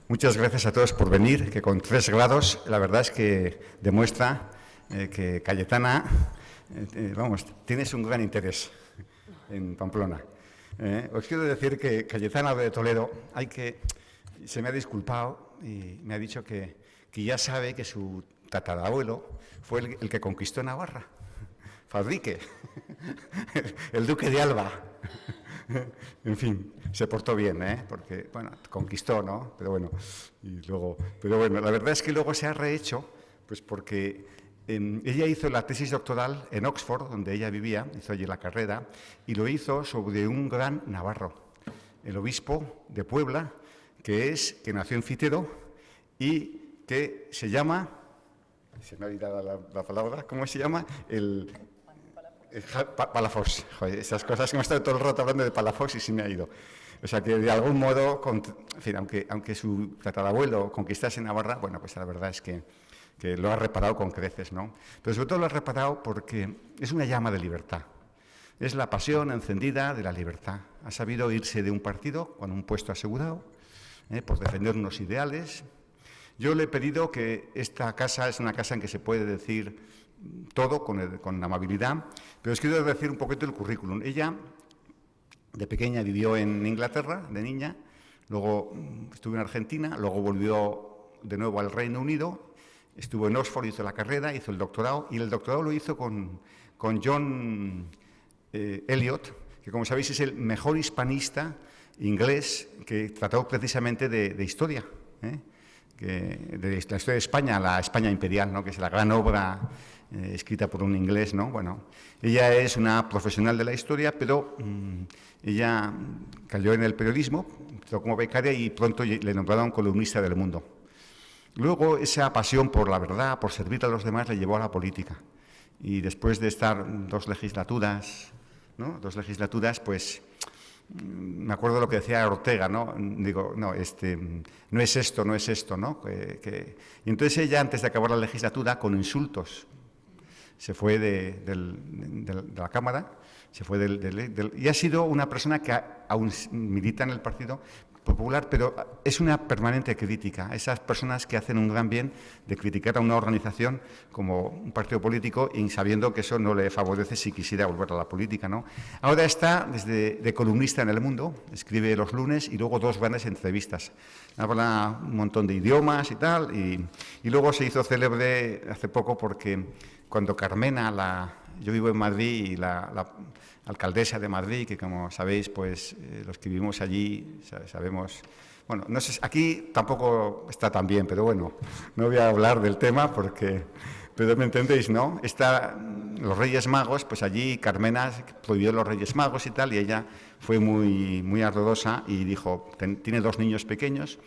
Muchas gracias a todos por venir, que con 3 grados la verdad es que demuestra que Cayetana, vamos, tienes un gran interés en Pamplona. Os quiero decir que Cayetana de Toledo se me ha disculpado y me ha dicho que ya sabe que su tatarabuelo fue el que conquistó Navarra, Fadrique, el duque de Alba. En fin, se portó bien, porque, bueno, conquistó, ¿no? Pero bueno, la verdad es que luego se ha rehecho, pues porque ella hizo la tesis doctoral en Oxford, donde ella vivía, hizo allí la carrera, y lo hizo sobre un gran navarro, el obispo de Puebla, que nació en Fitero y que se llama, se me ha olvidado la palabra, ¿cómo se llama? Palafox. Joder, esas cosas que hemos estado todo el rato hablando de Palafox y se me ha ido. O sea, que de algún modo, en fin, aunque su tatarabuelo conquistase Navarra, bueno, pues la verdad es que lo ha reparado con creces, ¿no? Pero sobre todo lo ha reparado porque es una llama de libertad. Es la pasión encendida de la libertad. Ha sabido irse de un partido con un puesto asegurado, por defender unos ideales. Yo le he pedido que esta casa es una casa en que se puede decir todo con amabilidad, pero os quiero decir un poquito el currículum. Ella, de pequeña, vivió en Inglaterra, de niña, luego estuvo en Argentina, luego volvió de nuevo al Reino Unido, estuvo en Oxford, hizo la carrera, hizo el doctorado, y el doctorado lo hizo con John Eliot, que como sabéis es el mejor hispanista inglés que trató precisamente de historia, de la historia de España, la España imperial, ¿no? Que es la gran obra escrita por un inglés, ¿no? Bueno, ella es una profesional de la historia, pero ella cayó en el periodismo, empezó como becaria y pronto le nombraron columnista del Mundo. Luego esa pasión por la verdad, por servir a los demás, le llevó a la política. Y después de estar 2 legislaturas, ¿no? 2 legislaturas, pues me acuerdo lo que decía Ortega, ¿no? Digo, no es esto, ¿no? Y entonces ella, antes de acabar la legislatura, con insultos, se fue de la Cámara, se fue y ha sido una persona que aún milita en el Partido Popular, pero es una permanente crítica a esas personas que hacen un gran bien de criticar a una organización como un partido político y sabiendo que eso no le favorece si quisiera volver a la política, ¿no? Ahora está de columnista en El Mundo, escribe los lunes y luego 2 grandes entrevistas. Habla un montón de idiomas y tal, y luego se hizo célebre hace poco porque cuando Carmena, yo vivo en Madrid, y la alcaldesa de Madrid, que como sabéis, pues los que vivimos allí sabemos, bueno, no sé, aquí tampoco está tan bien, pero bueno, no voy a hablar del tema pero me entendéis, ¿no? Los Reyes Magos, pues allí Carmena prohibió los Reyes Magos y tal, y ella fue muy, muy ardorosa y dijo, tiene 2 niños pequeños.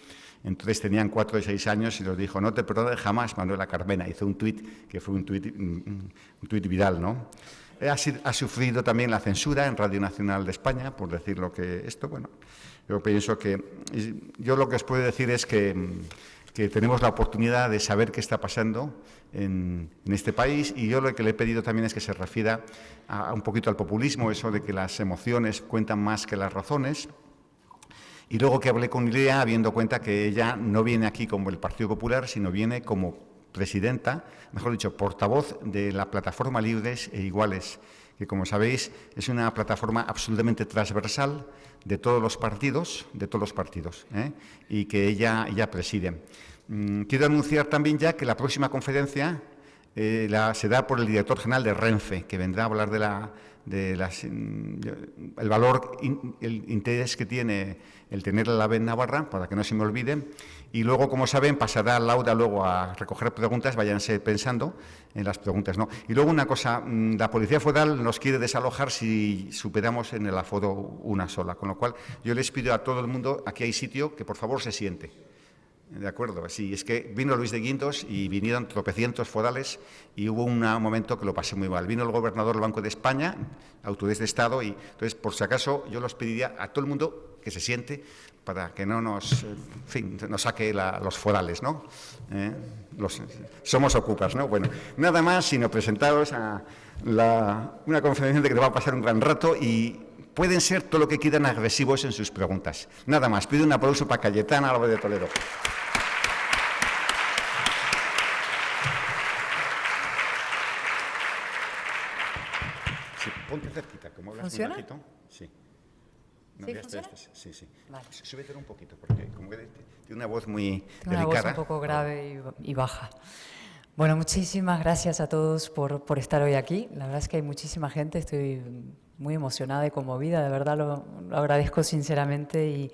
Entonces tenían 4 y 6 años y los dijo, no te perdonaré jamás, Manuela Carmena. Hizo un tuit que fue un tuit viral, ¿no? Ha sufrido también la censura en Radio Nacional de España, por decir lo que bueno, yo pienso que, yo lo que os puedo decir es que tenemos la oportunidad de saber qué está pasando en este país, y yo lo que le he pedido también es que se refiera un poquito al populismo, eso de que las emociones cuentan más que las razones. Y luego que hablé con Ilia, habiendo cuenta que ella no viene aquí como el Partido Popular, sino viene como presidenta, mejor dicho, portavoz de la Plataforma Libres e Iguales, que como sabéis es una plataforma absolutamente transversal de todos los partidos, y que ella preside. Quiero anunciar también ya que la próxima conferencia se da por el director general de Renfe, que vendrá a hablar el valor, el interés que tiene el tener la AVE en Navarra, para que no se me olvide. Y luego, como saben, pasará Laura luego a recoger preguntas, váyanse pensando en las preguntas, ¿no? Y luego una cosa, la Policía Foral nos quiere desalojar si superamos en el aforo una sola, con lo cual yo les pido a todo el mundo, aquí hay sitio, que por favor se siente. De acuerdo, sí, es que vino Luis de Guindos y vinieron tropecientos forales y hubo un momento que lo pasé muy mal. Vino el gobernador del Banco de España, autoridades de Estado, y entonces, por si acaso, yo los pediría a todo el mundo que se siente para que no nos saque los forales, ¿no? Somos ocupas, ¿no? Bueno, nada más, sino presentaros a una conferencia que te va a pasar un gran rato y pueden ser todo lo que quieran agresivos en sus preguntas. Nada más, pido un aplauso para Cayetana Álvarez de Toledo. Sí, ponte cerquita, como hablas muy bajito. Sí. No, ¿Sí, ya funciona? Sí. Vale. Súbete un poquito, porque como tiene una voz muy Tengo una delicada. voz un poco grave y baja. Bueno, muchísimas gracias a todos por estar hoy aquí. La verdad es que hay muchísima gente, estoy muy emocionada y conmovida, de verdad lo agradezco sinceramente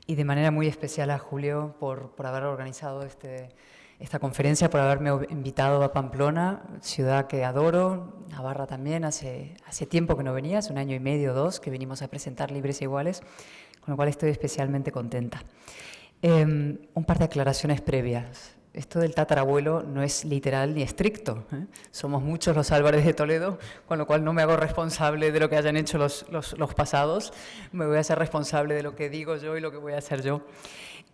y de manera muy especial a Julio por haber organizado esta conferencia, por haberme invitado a Pamplona, ciudad que adoro, Navarra también, hace tiempo que no venía, hace 1 año y medio, 2, que venimos a presentar Libres e Iguales, con lo cual estoy especialmente contenta. Un par de aclaraciones previas. Esto del tatarabuelo no es literal ni estricto, ¿eh? Somos muchos los Álvarez de Toledo, con lo cual no me hago responsable de lo que hayan hecho los pasados, me voy a ser responsable de lo que digo yo y lo que voy a hacer yo.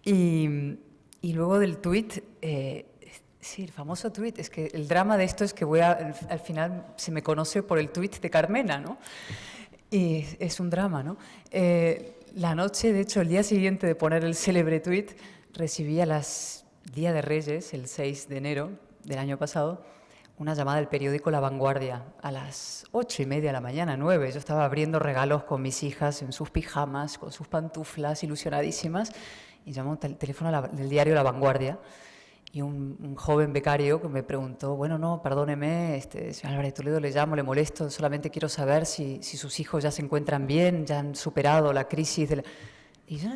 Y luego del tuit, sí, el famoso tuit, es que el drama de esto es que al final se me conoce por el tuit de Carmena, ¿no? Y es un drama, ¿no? La noche, de hecho, el día siguiente de poner el célebre tuit, recibí Día de Reyes, el 6 de enero del año pasado, una llamada del periódico La Vanguardia a las 8:30 de la mañana, 9. Yo estaba abriendo regalos con mis hijas en sus pijamas, con sus pantuflas, ilusionadísimas, y llamó el teléfono del diario La Vanguardia y un joven becario que me preguntó, bueno, no, perdóneme, señor Álvarez de Toledo, le llamo, le molesto, solamente quiero saber si sus hijos ya se encuentran bien, ya han superado la crisis de la... Y yo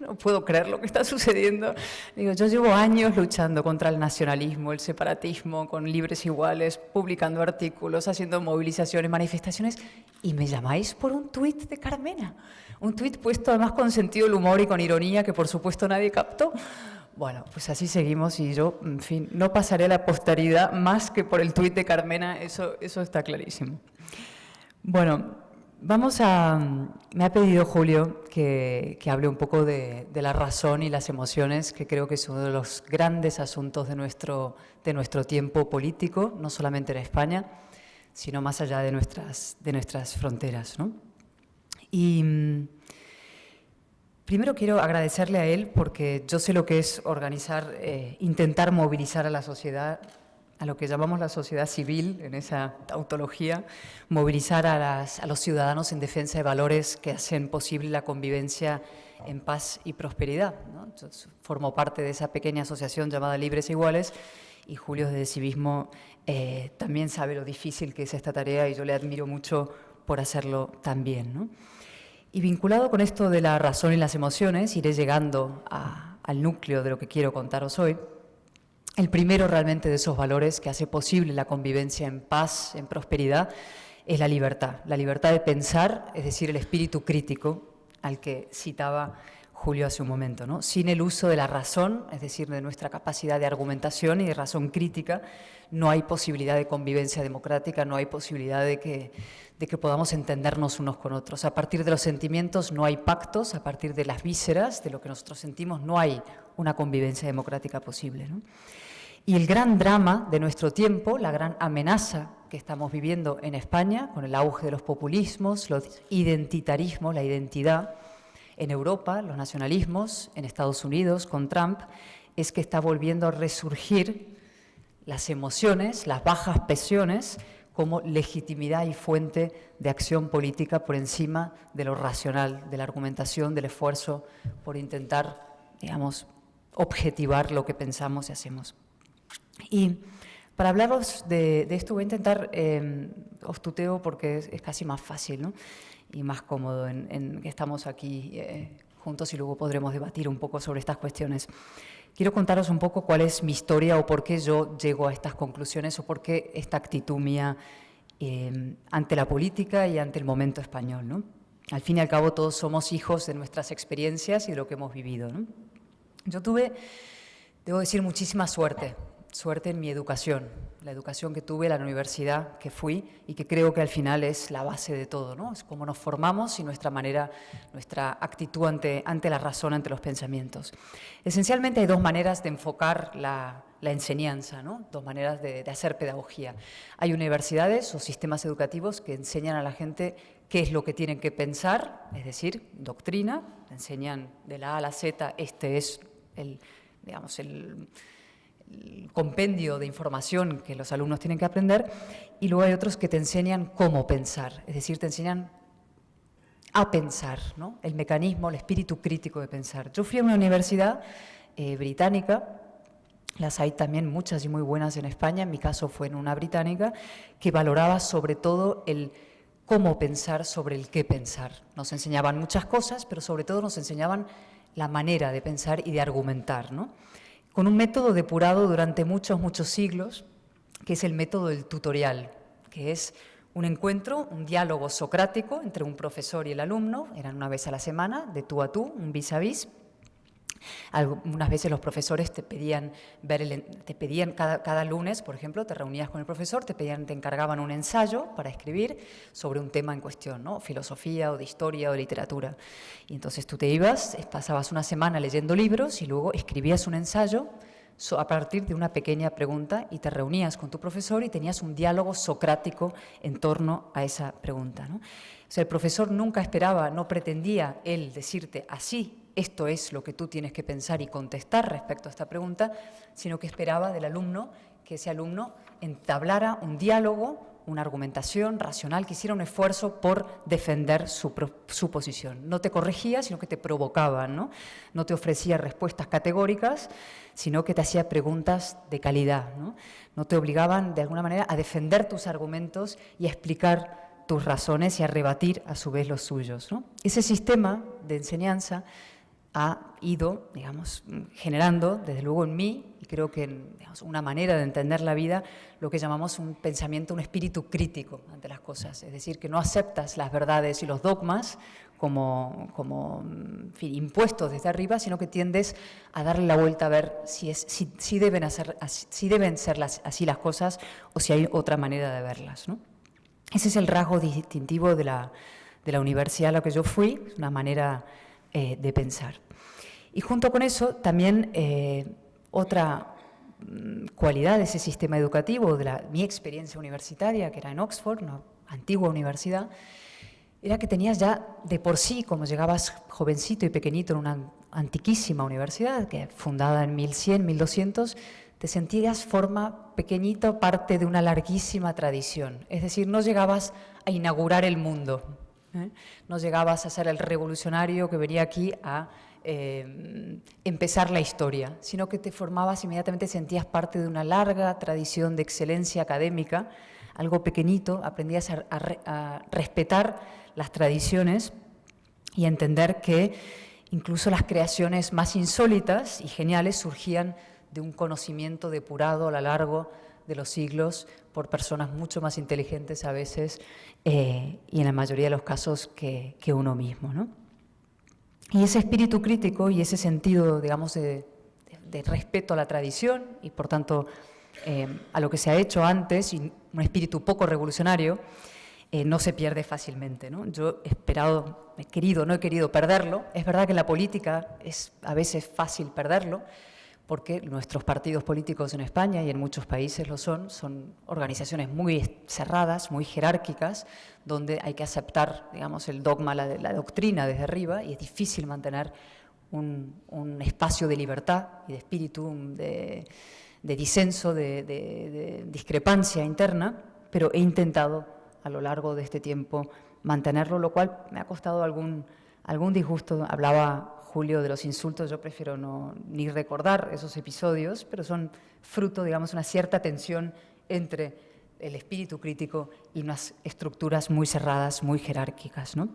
no puedo creer lo que está sucediendo. Digo, yo llevo años luchando contra el nacionalismo, el separatismo, con Libres Iguales, publicando artículos, haciendo movilizaciones, manifestaciones, y me llamáis por un tuit de Carmena. Un tuit puesto además con sentido del humor y con ironía que por supuesto nadie captó. Bueno, pues así seguimos y yo, en fin, no pasaré a la posteridad más que por el tuit de Carmena, eso está clarísimo. Bueno, me ha pedido Julio que hable un poco de la razón y las emociones, que creo que es uno de los grandes asuntos de nuestro tiempo político, no solamente en España, sino más allá de nuestras fronteras, ¿no? Y primero quiero agradecerle a él porque yo sé lo que es organizar, intentar movilizar a la sociedad, a lo que llamamos la sociedad civil, en esa tautología, movilizar a los ciudadanos en defensa de valores que hacen posible la convivencia en paz y prosperidad, ¿no? Yo formo parte de esa pequeña asociación llamada Libres e Iguales y Julio desde Civismo también sabe lo difícil que es esta tarea y yo le admiro mucho por hacerlo también, ¿no? Y vinculado con esto de la razón y las emociones, iré llegando al núcleo de lo que quiero contaros hoy. El primero realmente de esos valores que hace posible la convivencia en paz, en prosperidad, es la libertad de pensar, es decir, el espíritu crítico al que citaba Julio hace un momento, ¿no? Sin el uso de la razón, es decir, de nuestra capacidad de argumentación y de razón crítica, no hay posibilidad de convivencia democrática, no hay posibilidad de que podamos entendernos unos con otros. A partir de los sentimientos no hay pactos, a partir de las vísceras, de lo que nosotros sentimos, no hay una convivencia democrática posible, ¿no? Y el gran drama de nuestro tiempo, la gran amenaza que estamos viviendo en España, con el auge de los populismos, los identitarismos, la identidad, en Europa, los nacionalismos, en Estados Unidos, con Trump, es que está volviendo a resurgir las emociones, las bajas pasiones, como legitimidad y fuente de acción política por encima de lo racional, de la argumentación, del esfuerzo por intentar, digamos, objetivar lo que pensamos y hacemos. Y para hablaros de esto voy a intentar, os tuteo porque es casi más fácil, ¿no? Y más cómodo en que estamos aquí juntos y luego podremos debatir un poco sobre estas cuestiones. Quiero contaros un poco cuál es mi historia o por qué yo llego a estas conclusiones o por qué esta actitud mía ante la política y ante el momento español, ¿no? Al fin y al cabo todos somos hijos de nuestras experiencias y de lo que hemos vivido, ¿no? Yo tuve, debo decir, muchísima suerte en mi educación, la educación que tuve, la universidad que fui y que creo que al final es la base de todo, ¿no? Es cómo nos formamos y nuestra actitud ante la razón, ante los pensamientos. Esencialmente hay dos maneras de enfocar la enseñanza, ¿no? Dos maneras de hacer pedagogía. Hay universidades o sistemas educativos que enseñan a la gente qué es lo que tienen que pensar, es decir, doctrina, te enseñan de la A a la Z, este es el compendio de información que los alumnos tienen que aprender, y luego hay otros que te enseñan cómo pensar, es decir, te enseñan a pensar, ¿no? El mecanismo, el espíritu crítico de pensar. Yo fui a una universidad británica, las hay también muchas y muy buenas en España, en mi caso fue en una británica, que valoraba sobre todo el cómo pensar sobre el qué pensar. Nos enseñaban muchas cosas, pero sobre todo nos enseñaban la manera de pensar y de argumentar, ¿no? Con un método depurado durante muchos, muchos siglos, que es el método del tutorial, que es un encuentro, un diálogo socrático entre un profesor y el alumno, eran una vez a la semana, de tú a tú, un vis a vis. Algunas veces los profesores te pedían cada lunes, por ejemplo, te reunías con el profesor, te encargaban un ensayo para escribir sobre un tema en cuestión, ¿no? Filosofía o de historia o de literatura. Y entonces tú te ibas, pasabas una semana leyendo libros y luego escribías un ensayo a partir de una pequeña pregunta y te reunías con tu profesor y tenías un diálogo socrático en torno a esa pregunta, ¿no? O sea, el profesor nunca esperaba, no pretendía él decirte así, esto es lo que tú tienes que pensar y contestar respecto a esta pregunta, sino que esperaba del alumno que ese alumno entablara un diálogo, una argumentación racional, que hiciera un esfuerzo por defender su posición. No te corregía, sino que te provocaba, ¿no? No te ofrecía respuestas categóricas, sino que te hacía preguntas de calidad, ¿no? No te obligaban, de alguna manera, a defender tus argumentos y a explicar tus razones y a rebatir a su vez los suyos, ¿no? Ese sistema de enseñanza ha ido, digamos, generando, desde luego en mí, y creo que digamos, una manera de entender la vida, lo que llamamos un pensamiento, un espíritu crítico ante las cosas. Es decir, que no aceptas las verdades y los dogmas como en fin, impuestos desde arriba, sino que tiendes a darle la vuelta a ver si deben ser así las cosas o si hay otra manera de verlas, ¿no? Ese es el rasgo distintivo de la universidad a la que yo fui, una manera de pensar. Y junto con eso, también otra cualidad de ese sistema educativo, de mi experiencia universitaria, que era en Oxford, una antigua universidad, era que tenías ya de por sí, como llegabas jovencito y pequeñito en una antiquísima universidad, que fundada en 1100, 1200, te sentías pequeñita parte de una larguísima tradición. Es decir, no llegabas a inaugurar el mundo, ¿eh? No llegabas a ser el revolucionario que venía aquí a empezar la historia, sino que te formabas inmediatamente, sentías parte de una larga tradición de excelencia académica, algo pequeñito, aprendías a respetar las tradiciones y a entender que incluso las creaciones más insólitas y geniales surgían de un conocimiento depurado a lo largo de los siglos por personas mucho más inteligentes a veces y en la mayoría de los casos que uno mismo, ¿no? Y ese espíritu crítico y ese sentido, digamos, de respeto a la tradición y por tanto a lo que se ha hecho antes y un espíritu poco revolucionario no se pierde fácilmente, ¿no? Yo no he querido perderlo. Es verdad que en la política es a veces fácil perderlo, porque nuestros partidos políticos en España y en muchos países son organizaciones muy cerradas, muy jerárquicas, donde hay que aceptar, digamos, el dogma, la doctrina desde arriba, y es difícil mantener un espacio de libertad y de espíritu, de disenso, de discrepancia interna, pero he intentado a lo largo de este tiempo mantenerlo, lo cual me ha costado algún disgusto. Hablaba Julio de los insultos, yo prefiero ni recordar esos episodios, pero son fruto, digamos, una cierta tensión entre el espíritu crítico y unas estructuras muy cerradas, muy jerárquicas, ¿no?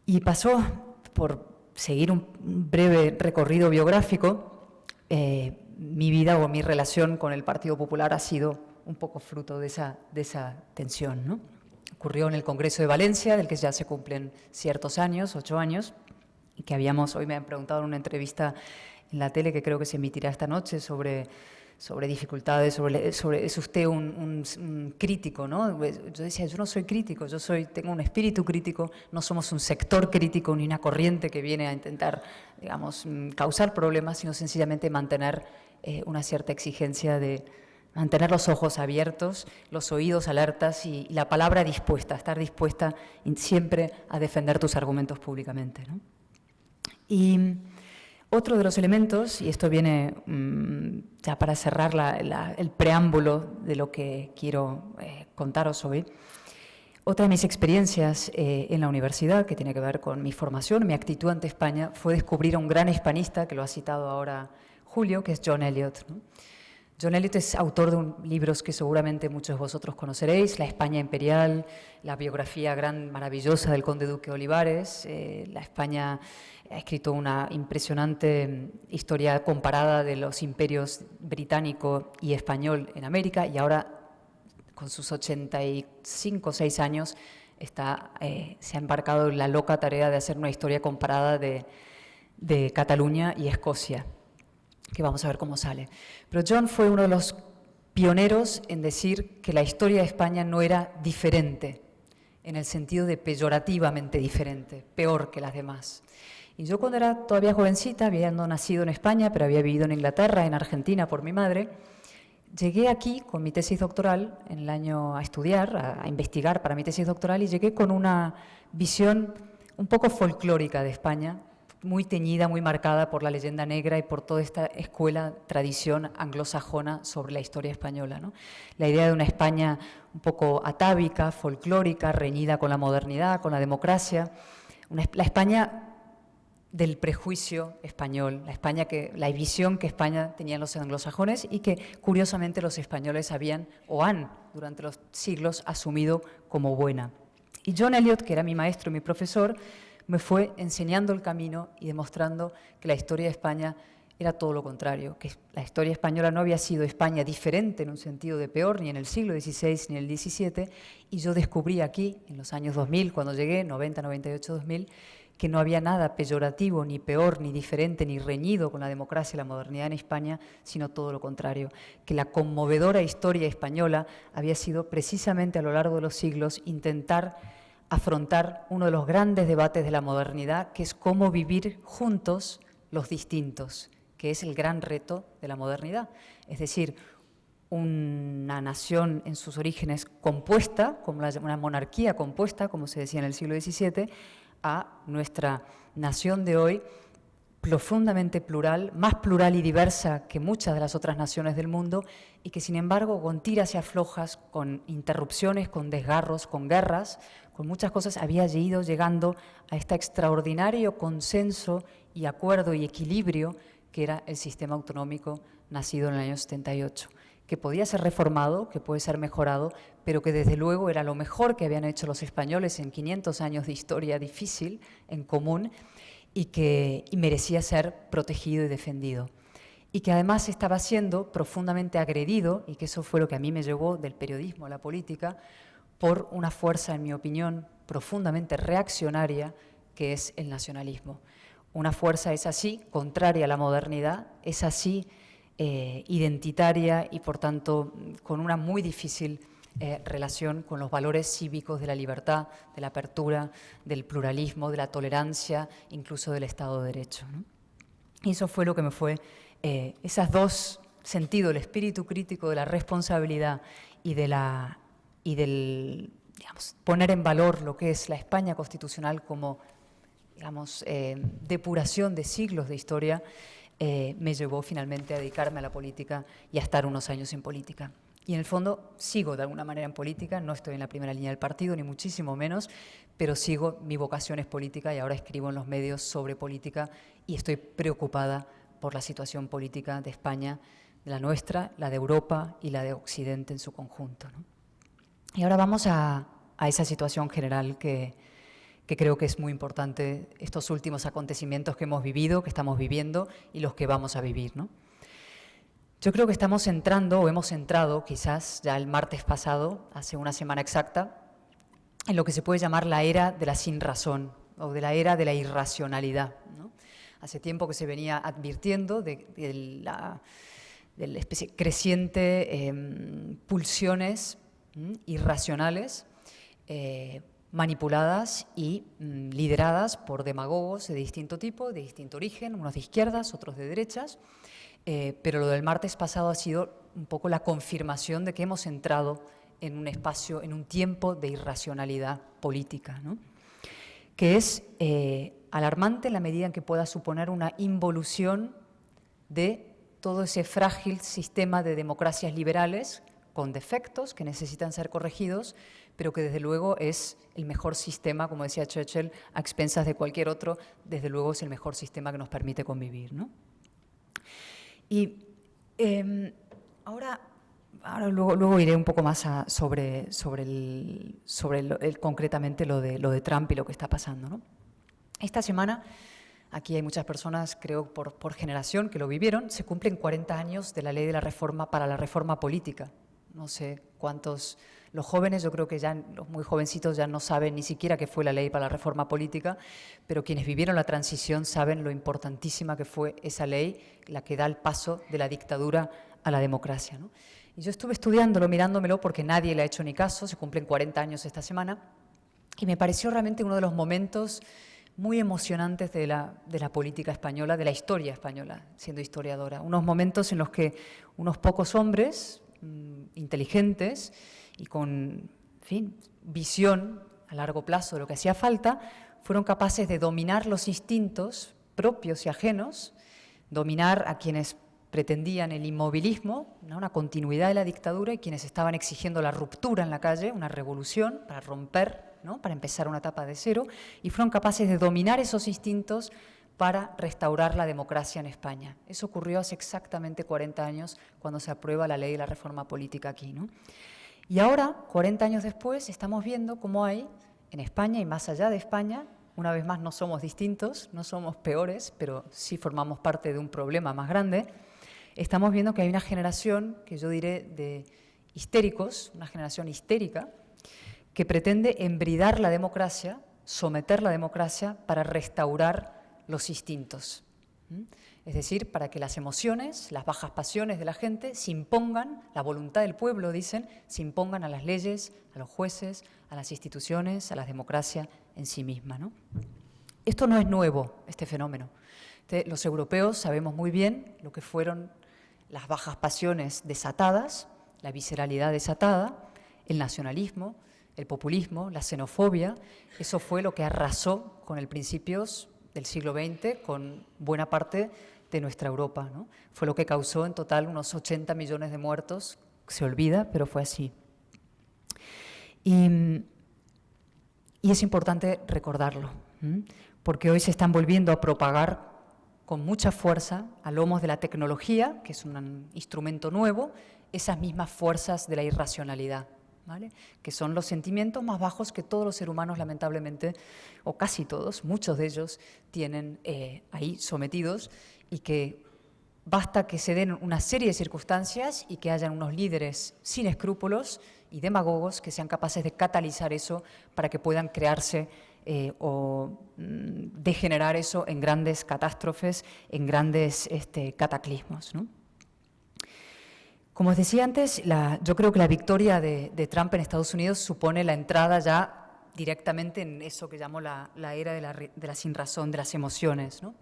Y pasó, por seguir un breve recorrido biográfico, mi vida o mi relación con el Partido Popular ha sido un poco fruto de esa tensión, ¿no? Ocurrió en el Congreso de Valencia, del que ya se cumplen ciertos años, 8 años, y que hoy me han preguntado en una entrevista en la tele que creo que se emitirá esta noche sobre dificultades, es usted un crítico, ¿no? Yo decía, yo no soy crítico, tengo un espíritu crítico, no somos un sector crítico ni una corriente que viene a intentar, digamos, causar problemas, sino sencillamente mantener una cierta exigencia de mantener los ojos abiertos, los oídos alertas y la palabra dispuesta, estar dispuesta siempre a defender tus argumentos públicamente, ¿no? Y otro de los elementos, y esto viene ya para cerrar el preámbulo de lo que quiero contaros hoy, otra de mis experiencias en la universidad, que tiene que ver con mi formación, mi actitud ante España, fue descubrir a un gran hispanista, que lo ha citado ahora Julio, que es John Eliot, ¿no? John Eliot es autor de libros que seguramente muchos de vosotros conoceréis, La España Imperial, la biografía gran, maravillosa del conde duque Olivares, la España, ha escrito una impresionante historia comparada de los imperios británico y español en América, y ahora, con sus 85 o 6 años, se ha embarcado en la loca tarea de hacer una historia comparada de Cataluña y Escocia, que vamos a ver cómo sale. Pero John fue uno de los pioneros en decir que la historia de España no era diferente, en el sentido de peyorativamente diferente, peor que las demás. Y yo, cuando era todavía jovencita, habiendo nacido en España, pero había vivido en Inglaterra, en Argentina por mi madre, llegué aquí con mi tesis doctoral en el año a estudiar, a investigar para mi tesis doctoral, y llegué con una visión un poco folclórica de España, muy teñida, muy marcada por la leyenda negra y por toda esta escuela, tradición anglosajona sobre la historia española, ¿no? La idea de una España un poco atávica, folclórica, reñida con la modernidad, con la democracia, la España del prejuicio español, la visión que España tenían los anglosajones y que curiosamente los españoles habían o han durante los siglos asumido como buena. Y John Eliot, que era mi maestro y mi profesor, me fue enseñando el camino y demostrando que la historia de España era todo lo contrario, que la historia española no había sido España diferente en un sentido de peor, ni en el siglo XVI ni en el XVII, y yo descubrí aquí, en los años 2000, cuando llegué, 90, 98, 2000, que no había nada peyorativo, ni peor, ni diferente, ni reñido con la democracia y la modernidad en España, sino todo lo contrario, que la conmovedora historia española había sido precisamente a lo largo de los siglos intentar afrontar uno de los grandes debates de la modernidad, que es cómo vivir juntos los distintos, que es el gran reto de la modernidad. Es decir, una nación en sus orígenes compuesta, como una monarquía compuesta, como se decía en el siglo XVII, a nuestra nación de hoy, profundamente plural, más plural y diversa que muchas de las otras naciones del mundo, y que sin embargo con tiras y aflojas, con interrupciones, con desgarros, con guerras, con muchas cosas, había ido llegando a este extraordinario consenso y acuerdo y equilibrio que era el sistema autonómico nacido en el año 78, que podía ser reformado, que puede ser mejorado, pero que desde luego era lo mejor que habían hecho los españoles en 500 años de historia difícil en común, y merecía ser protegido y defendido. Y que además estaba siendo profundamente agredido, y que eso fue lo que a mí me llevó del periodismo a la política, por una fuerza, en mi opinión, profundamente reaccionaria, que es el nacionalismo. Una fuerza, es así, contraria a la modernidad, es así, identitaria y, por tanto, con una muy difícil relación con los valores cívicos de la libertad, de la apertura, del pluralismo, de la tolerancia, incluso del Estado de Derecho, ¿no? Y eso fue lo que me fue, esos dos sentidos, el espíritu crítico de la responsabilidad y del digamos, poner en valor lo que es la España constitucional como, digamos, depuración de siglos de historia, me llevó finalmente a dedicarme a la política y a estar unos años en política. Y en el fondo sigo de alguna manera en política, no estoy en la primera línea del partido, ni muchísimo menos, pero sigo, mi vocación es política y ahora escribo en los medios sobre política y estoy preocupada por la situación política de España, la nuestra, la de Europa y la de Occidente en su conjunto, ¿no? Y ahora vamos a esa situación general que creo que es muy importante, estos últimos acontecimientos que hemos vivido, que estamos viviendo y los que vamos a vivir, ¿no? Yo creo que estamos entrando, o hemos entrado quizás ya el martes pasado, hace una semana exacta, en lo que se puede llamar la era de la sinrazón o de la era de la irracionalidad, ¿no? Hace tiempo que se venía advirtiendo de la especie creciente pulsiones irracionales, manipuladas y lideradas por demagogos de distinto tipo, de distinto origen, unos de izquierdas, otros de derechas, pero lo del martes pasado ha sido un poco la confirmación de que hemos entrado en un espacio, en un tiempo de irracionalidad política, ¿no? Que es alarmante en la medida en que pueda suponer una involución de todo ese frágil sistema de democracias liberales con defectos que necesitan ser corregidos, pero que desde luego es el mejor sistema, como decía Churchill, a expensas de cualquier otro, desde luego es el mejor sistema que nos permite convivir, ¿no? Y ahora luego iré un poco más sobre concretamente lo de Trump y lo que está pasando, ¿no? Esta semana, aquí hay muchas personas, creo por generación, que lo vivieron, se cumplen 40 años de la ley de la reforma para la reforma política. No sé cuántos, los jóvenes, yo creo que ya los muy jovencitos ya no saben ni siquiera qué fue la ley para la reforma política, pero quienes vivieron la transición saben lo importantísima que fue esa ley, la que da el paso de la dictadura a la democracia, ¿no? Y yo estuve estudiándolo, mirándomelo, porque nadie le ha hecho ni caso, se cumplen 40 años esta semana, y me pareció realmente uno de los momentos muy emocionantes de la política española, de la historia española, siendo historiadora. Unos momentos en los que unos pocos hombres inteligentes y con, en fin, visión a largo plazo de lo que hacía falta, fueron capaces de dominar los instintos propios y ajenos, dominar a quienes pretendían el inmovilismo, ¿no?, una continuidad de la dictadura, y quienes estaban exigiendo la ruptura en la calle, una revolución para romper, ¿no?, para empezar una etapa de cero, y fueron capaces de dominar esos instintos para restaurar la democracia en España. Eso ocurrió hace exactamente 40 años, cuando se aprueba la ley de la reforma política aquí, ¿no? Y ahora, 40 años después, estamos viendo cómo hay, en España y más allá de España, una vez más no somos distintos, no somos peores, pero sí formamos parte de un problema más grande. Estamos viendo que hay una generación, que yo diré de histéricos, una generación histérica, que pretende embridar la democracia, someter la democracia para restaurar los instintos. Es decir, para que las emociones, las bajas pasiones de la gente se impongan, la voluntad del pueblo, dicen, se impongan a las leyes, a los jueces, a las instituciones, a la democracia en sí misma, ¿no? Esto no es nuevo, este fenómeno. Los europeos sabemos muy bien lo que fueron las bajas pasiones desatadas, la visceralidad desatada, el nacionalismo, el populismo, la xenofobia. Eso fue lo que arrasó con el principios del siglo XX con buena parte de nuestra Europa, ¿no? Fue lo que causó en total unos 80 millones de muertos, se olvida, pero fue así. Y es importante recordarlo, porque hoy se están volviendo a propagar con mucha fuerza a lomos de la tecnología, que es un instrumento nuevo, esas mismas fuerzas de la irracionalidad, ¿vale?, que son los sentimientos más bajos que todos los seres humanos, lamentablemente, o casi todos, muchos de ellos, tienen ahí sometidos, y que basta que se den una serie de circunstancias y que hayan unos líderes sin escrúpulos y demagogos que sean capaces de catalizar eso para que puedan crearse o degenerar eso en grandes catástrofes, en grandes cataclismos, ¿no? Como os decía antes, yo creo que la victoria de Trump en Estados Unidos supone la entrada ya directamente en eso que llamo la era de la sinrazón, de las emociones, ¿no?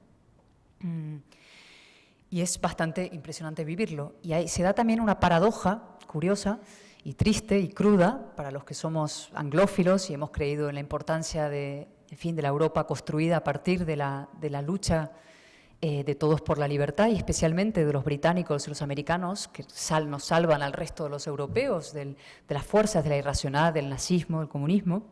Y es bastante impresionante vivirlo. Y ahí se da también una paradoja curiosa y triste y cruda para los que somos anglófilos y hemos creído en la importancia de la Europa construida a partir de la lucha de todos por la libertad, y especialmente de los británicos y los americanos, que nos salvan al resto de los europeos de las fuerzas de la irracionalidad, del nazismo, del comunismo.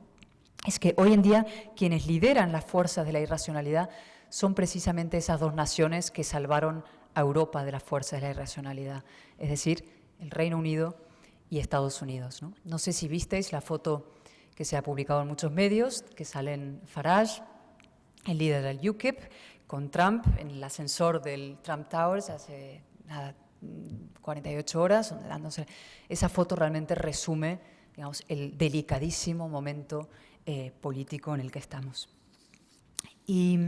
Es que hoy en día quienes lideran las fuerzas de la irracionalidad son precisamente esas dos naciones que salvaron a Europa de las fuerzas de la irracionalidad, es decir, el Reino Unido y Estados Unidos, ¿no? No sé si visteis la foto que se ha publicado en muchos medios, que salen Farage, el líder del UKIP, con Trump en el ascensor del Trump Towers hace 48 horas, dándose. Esa foto realmente resume, digamos, el delicadísimo momento político en el que estamos. Y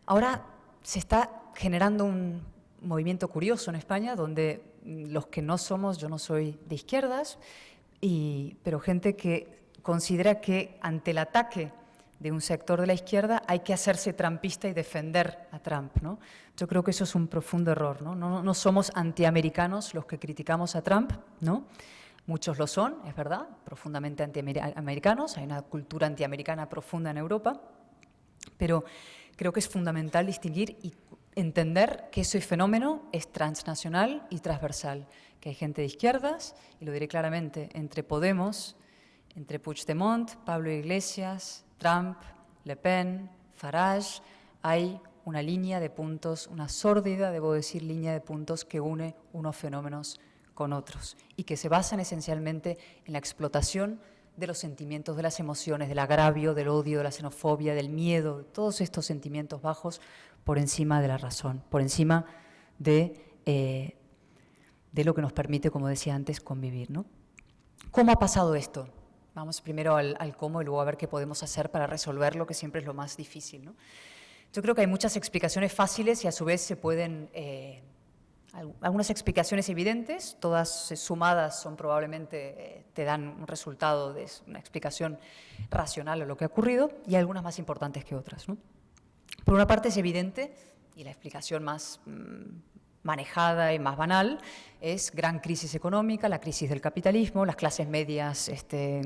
ahora se está generando un movimiento curioso en España, donde los que no somos, yo no soy de izquierdas, pero gente que considera que ante el ataque de un sector de la izquierda, hay que hacerse trumpista y defender a Trump, ¿no? Yo creo que eso es un profundo error, ¿no? No somos antiamericanos los que criticamos a Trump, ¿no? Muchos lo son, es verdad, profundamente antiamericanos, hay una cultura antiamericana profunda en Europa, pero creo que es fundamental distinguir y entender que ese fenómeno es transnacional y transversal, que hay gente de izquierdas, y lo diré claramente, entre Podemos, entre Puigdemont, Pablo Iglesias, Trump, Le Pen, Farage, hay una línea de puntos, una sórdida, debo decir, línea de puntos que une unos fenómenos con otros y que se basan esencialmente en la explotación de los sentimientos, de las emociones, del agravio, del odio, de la xenofobia, del miedo, de todos estos sentimientos bajos por encima de la razón, por encima de lo que nos permite, como decía antes, convivir, ¿no? ¿Cómo ha pasado esto? Vamos primero al cómo y luego a ver qué podemos hacer para resolverlo, que siempre es lo más difícil, ¿no? Yo creo que hay muchas explicaciones fáciles y a su vez se pueden... algunas explicaciones evidentes, todas sumadas son probablemente, te dan un resultado de una explicación racional a lo que ha ocurrido, y algunas más importantes que otras, ¿no? Por una parte es evidente, y la explicación más manejada y más banal, es gran crisis económica, la crisis del capitalismo, las clases medias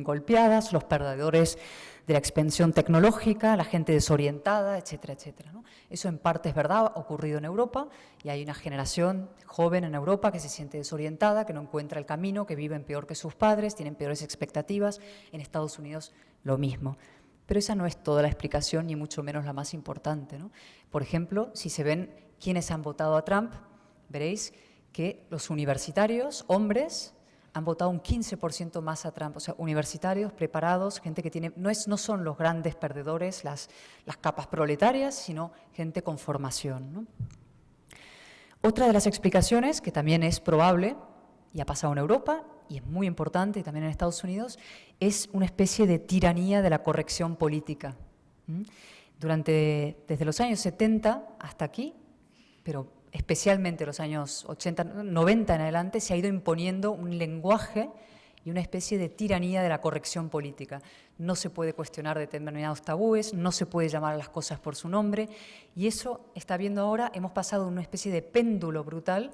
golpeadas, los perdedores de la expansión tecnológica, la gente desorientada, etcétera, etcétera, ¿no? Eso en parte es verdad, ha ocurrido en Europa, y hay una generación joven en Europa que se siente desorientada, que no encuentra el camino, que viven peor que sus padres, tienen peores expectativas. En Estados Unidos lo mismo. Pero esa no es toda la explicación, ni mucho menos la más importante, ¿no? Por ejemplo, si se ven quiénes han votado a Trump, veréis que los universitarios, hombres, han votado un 15% más a Trump. O sea, universitarios, preparados, gente que tiene, no son los grandes perdedores, las capas proletarias, sino gente con formación, ¿no? Otra de las explicaciones, que también es probable, y ha pasado en Europa, y es muy importante, y también en Estados Unidos, es una especie de tiranía de la corrección política. Desde los años 70 hasta aquí, pero especialmente los años 80, 90 en adelante, se ha ido imponiendo un lenguaje y una especie de tiranía de la corrección política. No se puede cuestionar determinados tabúes, no se puede llamar a las cosas por su nombre, y eso está viendo ahora, hemos pasado de una especie de péndulo brutal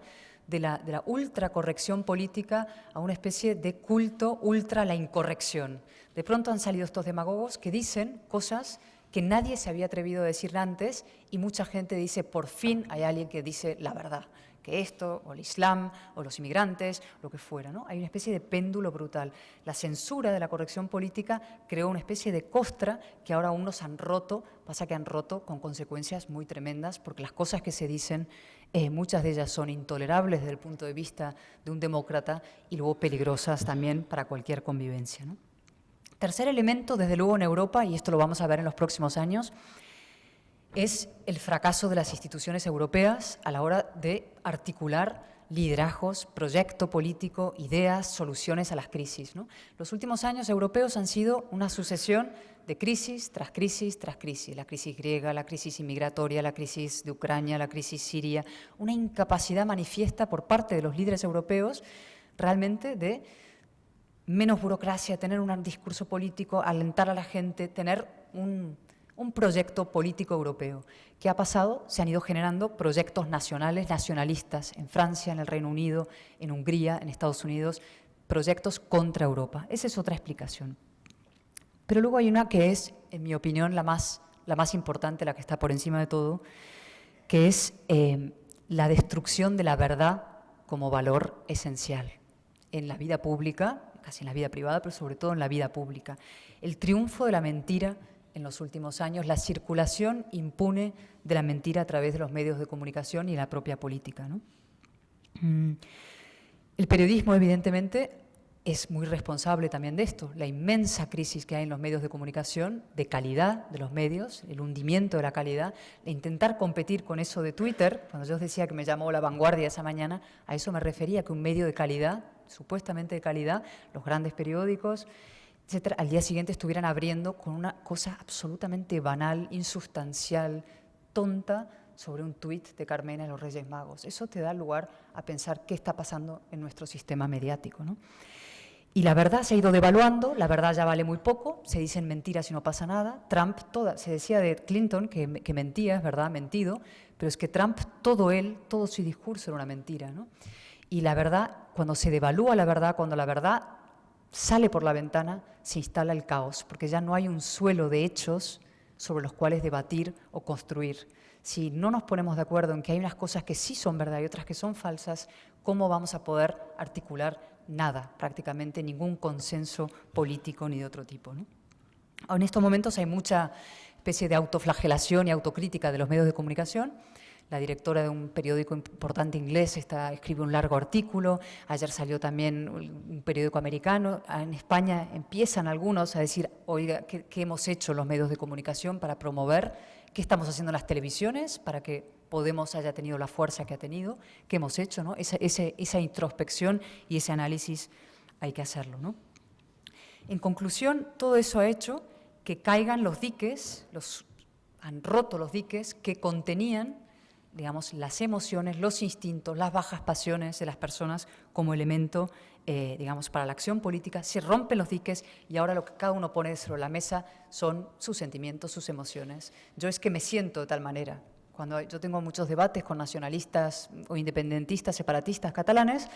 de la ultracorrección política a una especie de culto ultra la incorrección. De pronto han salido estos demagogos que dicen cosas que nadie se había atrevido a decir antes, y mucha gente dice, por fin hay alguien que dice la verdad, que esto, o el Islam, o los inmigrantes, lo que fuera, ¿no? Hay una especie de péndulo brutal. La censura de la corrección política creó una especie de costra que ahora unos han roto, pasa que han roto con consecuencias muy tremendas, porque las cosas que se dicen, muchas de ellas son intolerables desde el punto de vista de un demócrata, y luego peligrosas también para cualquier convivencia, ¿no? Tercer elemento, desde luego en Europa, y esto lo vamos a ver en los próximos años, es el fracaso de las instituciones europeas a la hora de articular liderazgos, proyecto político, ideas, soluciones a las crisis, ¿no? Los últimos años europeos han sido una sucesión de crisis tras crisis tras crisis. La crisis griega, la crisis inmigratoria, la crisis de Ucrania, la crisis siria. Una incapacidad manifiesta por parte de los líderes europeos realmente de menos burocracia, tener un discurso político, alentar a la gente, tener un proyecto político europeo. ¿Qué ha pasado? Se han ido generando proyectos nacionales, nacionalistas, en Francia, en el Reino Unido, en Hungría, en Estados Unidos, proyectos contra Europa. Esa es otra explicación. Pero luego hay una que es, en mi opinión, la más importante, la que está por encima de todo, que es la destrucción de la verdad como valor esencial en la vida pública, casi en la vida privada, pero sobre todo en la vida pública. El triunfo de la mentira en los últimos años, la circulación impune de la mentira a través de los medios de comunicación y la propia política, ¿no? El periodismo, evidentemente, es muy responsable también de esto. La inmensa crisis que hay en los medios de comunicación, de calidad de los medios, el hundimiento de la calidad, de intentar competir con eso de Twitter. Cuando yo os decía que me llamó La Vanguardia esa mañana, a eso me refería, que un medio de calidad, supuestamente de calidad, los grandes periódicos, etcétera, al día siguiente estuvieran abriendo con una cosa absolutamente banal, insustancial, tonta, sobre un tuit de Carmena y los Reyes Magos. Eso te da lugar a pensar qué está pasando en nuestro sistema mediático, ¿no? Y la verdad se ha ido devaluando, la verdad ya vale muy poco, se dicen mentiras y no pasa nada. Trump, se decía de Clinton que mentía, es verdad, mentido, pero es que Trump, todo su discurso era una mentira, ¿no? Y la verdad, cuando se devalúa la verdad, cuando la verdad sale por la ventana, se instala el caos, porque ya no hay un suelo de hechos sobre los cuales debatir o construir. Si no nos ponemos de acuerdo en que hay unas cosas que sí son verdad y otras que son falsas, ¿cómo vamos a poder articular nada, prácticamente ningún consenso político ni de otro tipo, ¿no? En estos momentos hay mucha especie de autoflagelación y autocrítica de los medios de comunicación. La directora de un periódico importante inglés escribe un largo artículo. Ayer salió también un periódico americano. En España empiezan algunos a decir, oiga, ¿qué hemos hecho los medios de comunicación para promover? ¿Qué estamos haciendo en las televisiones para que Podemos haya tenido la fuerza que ha tenido? ¿Qué hemos hecho, ¿no? Esa introspección y ese análisis hay que hacerlo, ¿no? En conclusión, todo eso ha hecho que caigan los diques, han roto los diques que contenían, digamos, las emociones, los instintos, las bajas pasiones de las personas como elemento, digamos, para la acción política. Se rompen los diques y ahora lo que cada uno pone sobre la mesa son sus sentimientos, sus emociones. Yo es que me siento de tal manera. Cuando yo tengo muchos debates con nacionalistas o independentistas, separatistas catalanes,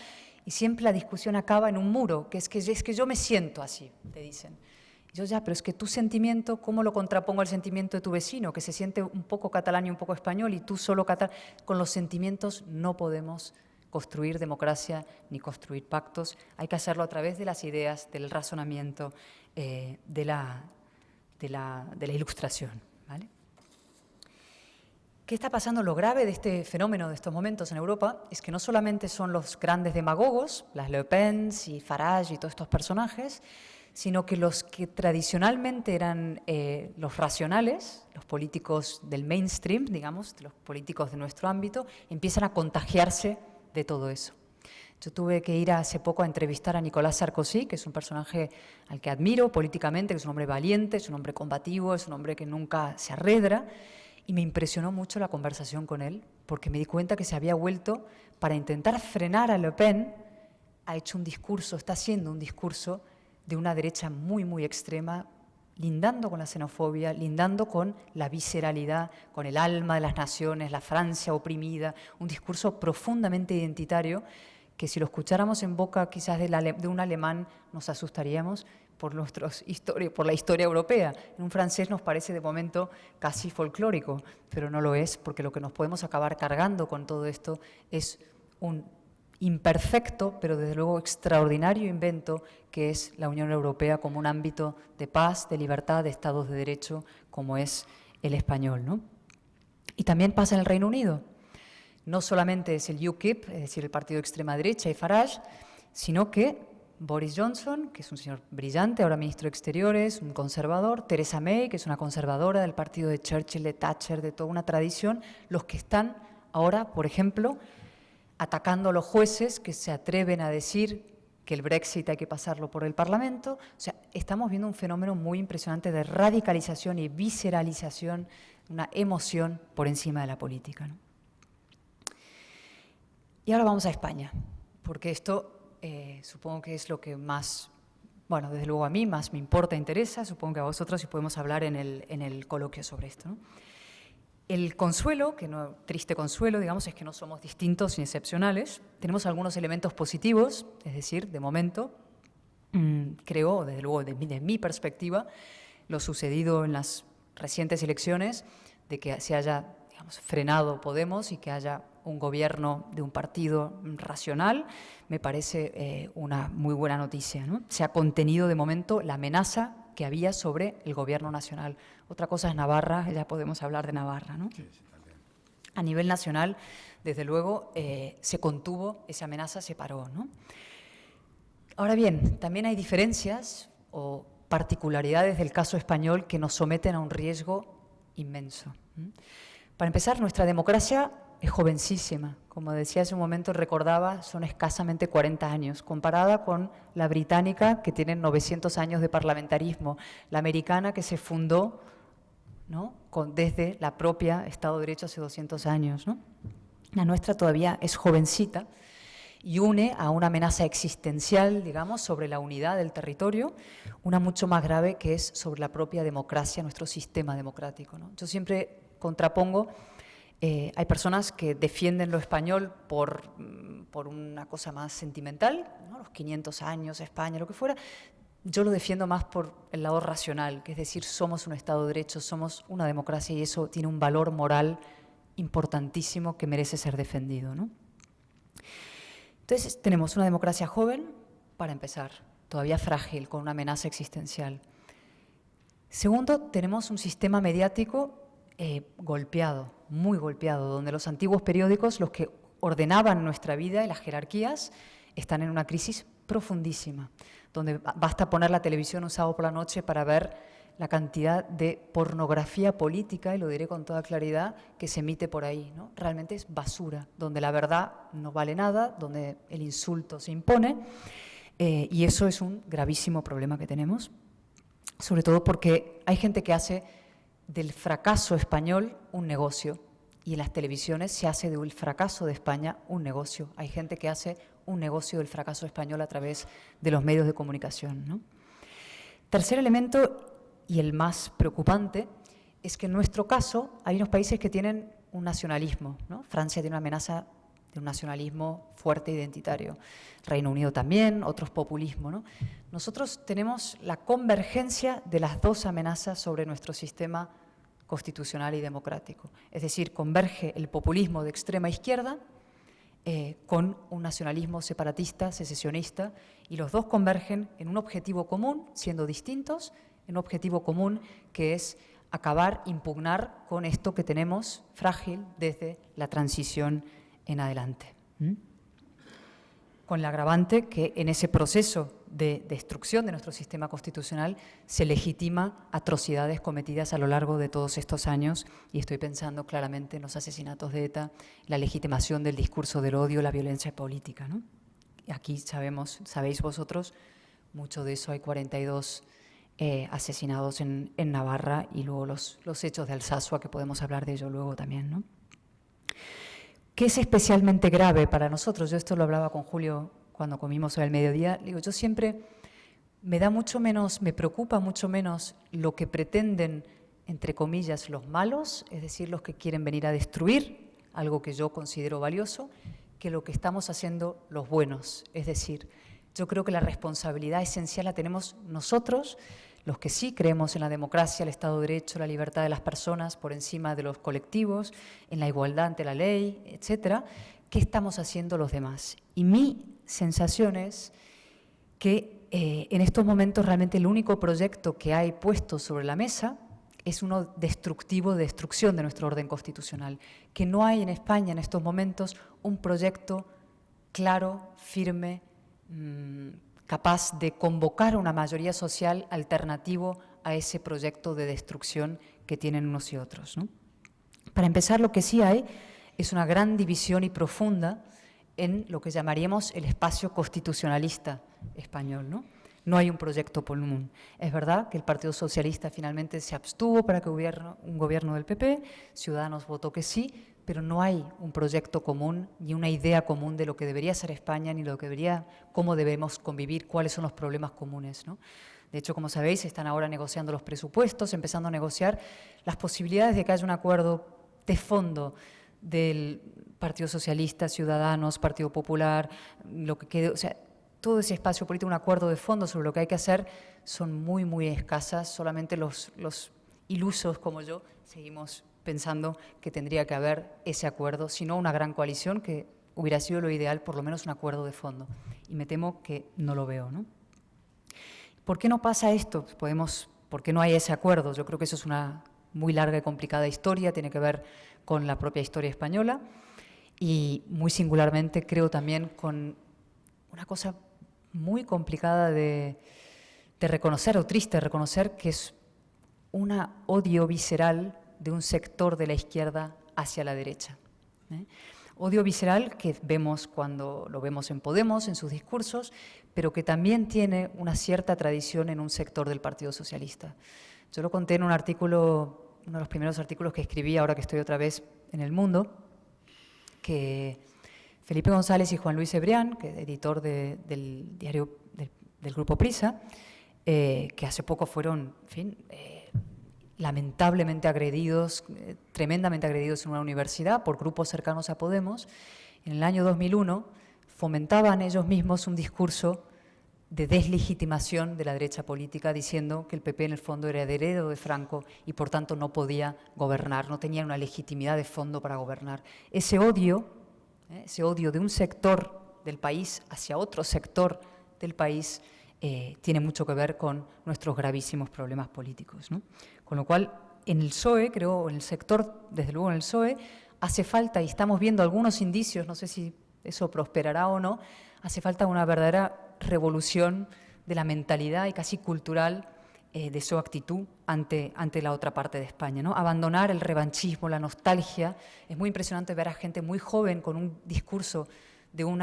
y siempre la discusión acaba en un muro, que es que yo me siento así, te dicen. Yo ya, pero es que tu sentimiento, ¿cómo lo contrapongo al sentimiento de tu vecino, que se siente un poco catalán y un poco español, y tú solo catalán? Con los sentimientos no podemos construir democracia ni construir pactos. Hay que hacerlo a través de las ideas, del razonamiento, de la ilustración, ¿vale? ¿Qué está pasando? Lo grave de este fenómeno de estos momentos en Europa es que no solamente son los grandes demagogos, las Le Pen y Farage y todos estos personajes, sino que los que tradicionalmente eran los racionales, los políticos del mainstream, digamos, los políticos de nuestro ámbito, empiezan a contagiarse de todo eso. Yo tuve que ir hace poco a entrevistar a Nicolas Sarkozy, que es un personaje al que admiro políticamente, que es un hombre valiente, es un hombre combativo, es un hombre que nunca se arredra, y me impresionó mucho la conversación con él, porque me di cuenta que se había vuelto, para intentar frenar a Le Pen, ha hecho un discurso, está haciendo un discurso de una derecha muy, muy extrema, lindando con la xenofobia, lindando con la visceralidad, con el alma de las naciones, la Francia oprimida, un discurso profundamente identitario que si lo escucháramos en boca quizás de un alemán nos asustaríamos por la historia europea. En un francés nos parece de momento casi folclórico, pero no lo es, porque lo que nos podemos acabar cargando con todo esto es un imperfecto, pero desde luego extraordinario invento que es la Unión Europea como un ámbito de paz, de libertad, de estados de derecho, como es el español, ¿no? Y también pasa en el Reino Unido. No solamente es el UKIP, es decir, el partido de extrema derecha y Farage, sino que Boris Johnson, que es un señor brillante, ahora ministro de Exteriores, un conservador, Theresa May, que es una conservadora del partido de Churchill, de Thatcher, de toda una tradición, los que están ahora, por ejemplo, atacando a los jueces que se atreven a decir que el Brexit hay que pasarlo por el Parlamento. O sea, estamos viendo un fenómeno muy impresionante de radicalización y visceralización, una emoción por encima de la política, ¿no? Y ahora vamos a España, porque esto supongo que es lo que más, bueno, desde luego a mí más me importa, interesa, supongo que a vosotros y podemos hablar en el coloquio sobre esto, ¿no? El consuelo, que no, triste consuelo, digamos, es que no somos distintos ni excepcionales. Tenemos algunos elementos positivos, es decir, de momento, creo, desde luego, de mi perspectiva, lo sucedido en las recientes elecciones, de que se haya, digamos, frenado Podemos y que haya un gobierno de un partido racional, me parece una muy buena noticia, ¿no? Se ha contenido de momento la amenaza que había sobre el gobierno nacional. Otra cosa es Navarra, ya podemos hablar de Navarra, ¿no? Sí, sí, también. A nivel nacional, desde luego, se contuvo, esa amenaza se paró, ¿no? Ahora bien, también hay diferencias o particularidades del caso español que nos someten a un riesgo inmenso. Para empezar, nuestra democracia es jovencísima. Como decía hace un momento, recordaba, son escasamente 40 años, comparada con la británica, que tiene 900 años de parlamentarismo, la americana, que se fundó, ¿no?, desde la propia Estado de Derecho hace 200 años, ¿no? La nuestra todavía es jovencita y une a una amenaza existencial, digamos, sobre la unidad del territorio, una mucho más grave que es sobre la propia democracia, nuestro sistema democrático, ¿no? Yo siempre contrapongo, hay personas que defienden lo español por una cosa más sentimental, ¿no? Los 500 años, España, lo que fuera. Yo lo defiendo más por el lado racional, que es decir, somos un Estado de Derecho, somos una democracia y eso tiene un valor moral importantísimo que merece ser defendido, ¿no? Entonces, tenemos una democracia joven, para empezar, todavía frágil, con una amenaza existencial. Segundo, tenemos un sistema mediático golpeado, muy golpeado, donde los antiguos periódicos, los que ordenaban nuestra vida y las jerarquías, están en una crisis profundísima, donde basta poner la televisión un sábado por la noche para ver la cantidad de pornografía política, y lo diré con toda claridad, que se emite por ahí, ¿no? Realmente es basura, donde la verdad no vale nada, donde el insulto se impone, y eso es un gravísimo problema que tenemos, sobre todo porque hay gente que hace del fracaso español un negocio, y en las televisiones se hace del fracaso de España un negocio. Hay gente que hace un negocio del fracaso español a través de los medios de comunicación, ¿no? Tercer elemento, y el más preocupante, es que en nuestro caso hay unos países que tienen un nacionalismo, ¿no? Francia tiene una amenaza de un nacionalismo fuerte e identitario. Reino Unido también, otros populismos, ¿no? Nosotros tenemos la convergencia de las dos amenazas sobre nuestro sistema constitucional y democrático. Es decir, converge el populismo de extrema izquierda con un nacionalismo separatista, secesionista, y los dos convergen en un objetivo común, siendo distintos, en un objetivo común que es acabar, impugnar con esto que tenemos frágil desde la transición en adelante. Con el agravante que en ese proceso de destrucción de nuestro sistema constitucional se legitima atrocidades cometidas a lo largo de todos estos años, y estoy pensando claramente en los asesinatos de ETA, la legitimación del discurso del odio, la violencia política, ¿no? Aquí sabéis vosotros, mucho de eso, hay 42 asesinados en Navarra, y luego los hechos de Alsasua, que podemos hablar de ello luego también, ¿no? ¿Qué es especialmente grave para nosotros? Yo esto lo hablaba con Julio cuando comimos al mediodía. Digo, yo siempre me preocupa mucho menos lo que pretenden, entre comillas, los malos, es decir, los que quieren venir a destruir algo que yo considero valioso, que lo que estamos haciendo los buenos. Es decir, yo creo que la responsabilidad esencial la tenemos nosotros, los que sí creemos en la democracia, el Estado de Derecho, la libertad de las personas por encima de los colectivos, en la igualdad ante la ley, etcétera. ¿Qué estamos haciendo los demás? Y mi sensación es que en estos momentos realmente el único proyecto que hay puesto sobre la mesa es uno destructivo de destrucción de nuestro orden constitucional, que no hay en España en estos momentos un proyecto claro, firme, capaz de convocar una mayoría social alternativo a ese proyecto de destrucción que tienen unos y otros, ¿no? Para empezar, lo que sí hay es una gran división y profunda en lo que llamaríamos el espacio constitucionalista español, ¿no? No hay un proyecto común. Es verdad que el Partido Socialista finalmente se abstuvo para que hubiera un gobierno del PP, Ciudadanos votó que sí, pero no hay un proyecto común ni una idea común de lo que debería ser España, ni lo que cómo debemos convivir, cuáles son los problemas comunes, ¿no? De hecho, como sabéis, están ahora negociando los presupuestos, empezando a negociar las posibilidades de que haya un acuerdo de fondo del Partido Socialista, Ciudadanos, Partido Popular, lo que quede, o sea, todo ese espacio político, un acuerdo de fondo sobre lo que hay que hacer, son muy, muy escasas. Solamente los ilusos como yo seguimos pensando que tendría que haber ese acuerdo, si no una gran coalición, que hubiera sido lo ideal, por lo menos un acuerdo de fondo. Y me temo que no lo veo, ¿no? ¿Por qué no pasa esto? ¿Por qué no hay ese acuerdo? Yo creo que eso es una muy larga y complicada historia, tiene que ver con la propia historia española y muy singularmente creo también con una cosa muy complicada de reconocer, o triste reconocer, que es un odio visceral de un sector de la izquierda hacia la derecha. Odio visceral que vemos cuando lo vemos en Podemos, en sus discursos, pero que también tiene una cierta tradición en un sector del Partido Socialista. Yo lo conté en un artículo, uno de los primeros artículos que escribí ahora que estoy otra vez en El Mundo, que Felipe González y Juan Luis Cebrián, que es editor del diario del Grupo Prisa, que hace poco fueron, en fin, lamentablemente agredidos, tremendamente agredidos en una universidad por grupos cercanos a Podemos. En el año 2001 fomentaban ellos mismos un discurso de deslegitimación de la derecha política, diciendo que el PP en el fondo era heredero de Franco y por tanto no podía gobernar, no tenía una legitimidad de fondo para gobernar. Ese odio de un sector del país hacia otro sector del país tiene mucho que ver con nuestros gravísimos problemas políticos, ¿no? Con lo cual, en el PSOE, creo, en el sector, desde luego en el PSOE, hace falta, y estamos viendo algunos indicios, no sé si eso prosperará o no, hace falta una verdadera revolución de la mentalidad y casi cultural de su actitud ante la otra parte de España, ¿no? Abandonar el revanchismo, la nostalgia. Es muy impresionante ver a gente muy joven con un discurso de un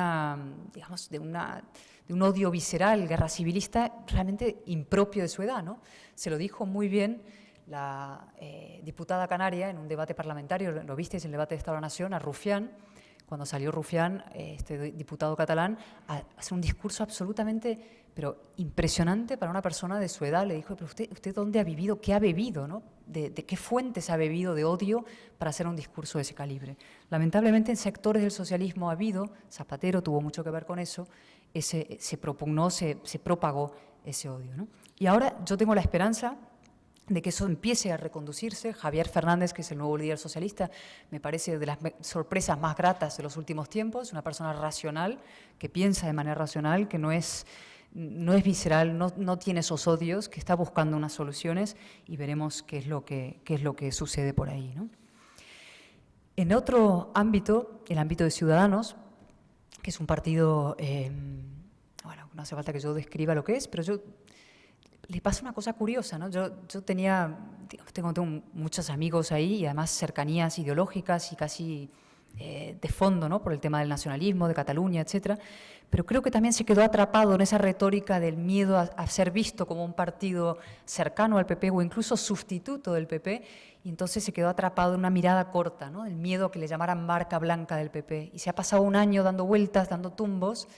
odio visceral, guerra civilista, realmente impropio de su edad, ¿no? Se lo dijo muy bien la diputada canaria en un debate parlamentario, lo visteis en el debate de Estado de la Nación, a Rufián, cuando salió Rufián, este diputado catalán, a hacer un discurso absolutamente, pero impresionante para una persona de su edad. Le dijo, pero usted ¿dónde ha vivido? ¿Qué ha bebido? ¿No? ¿De qué fuentes ha bebido de odio para hacer un discurso de ese calibre? Lamentablemente en sectores del socialismo ha habido, Zapatero tuvo mucho que ver con eso, se propugnó, se propagó ese odio, ¿no? Y ahora yo tengo la esperanza de que eso empiece a reconducirse. Javier Fernández, que es el nuevo líder socialista, me parece de las sorpresas más gratas de los últimos tiempos, una persona racional, que piensa de manera racional, que no es visceral, no tiene esos odios, que está buscando unas soluciones y veremos qué es lo que sucede por ahí, ¿no? En otro ámbito, el ámbito de Ciudadanos, que es un partido, bueno, no hace falta que yo describa lo que es, pero le pasa una cosa curiosa, ¿no? Yo tengo muchos amigos ahí y además cercanías ideológicas y casi de fondo, ¿no? Por el tema del nacionalismo, de Cataluña, etcétera. Pero creo que también se quedó atrapado en esa retórica del miedo a ser visto como un partido cercano al PP o incluso sustituto del PP, y entonces se quedó atrapado en una mirada corta, ¿no? El miedo a que le llamaran marca blanca del PP. Y se ha pasado un año dando vueltas, dando tumbos,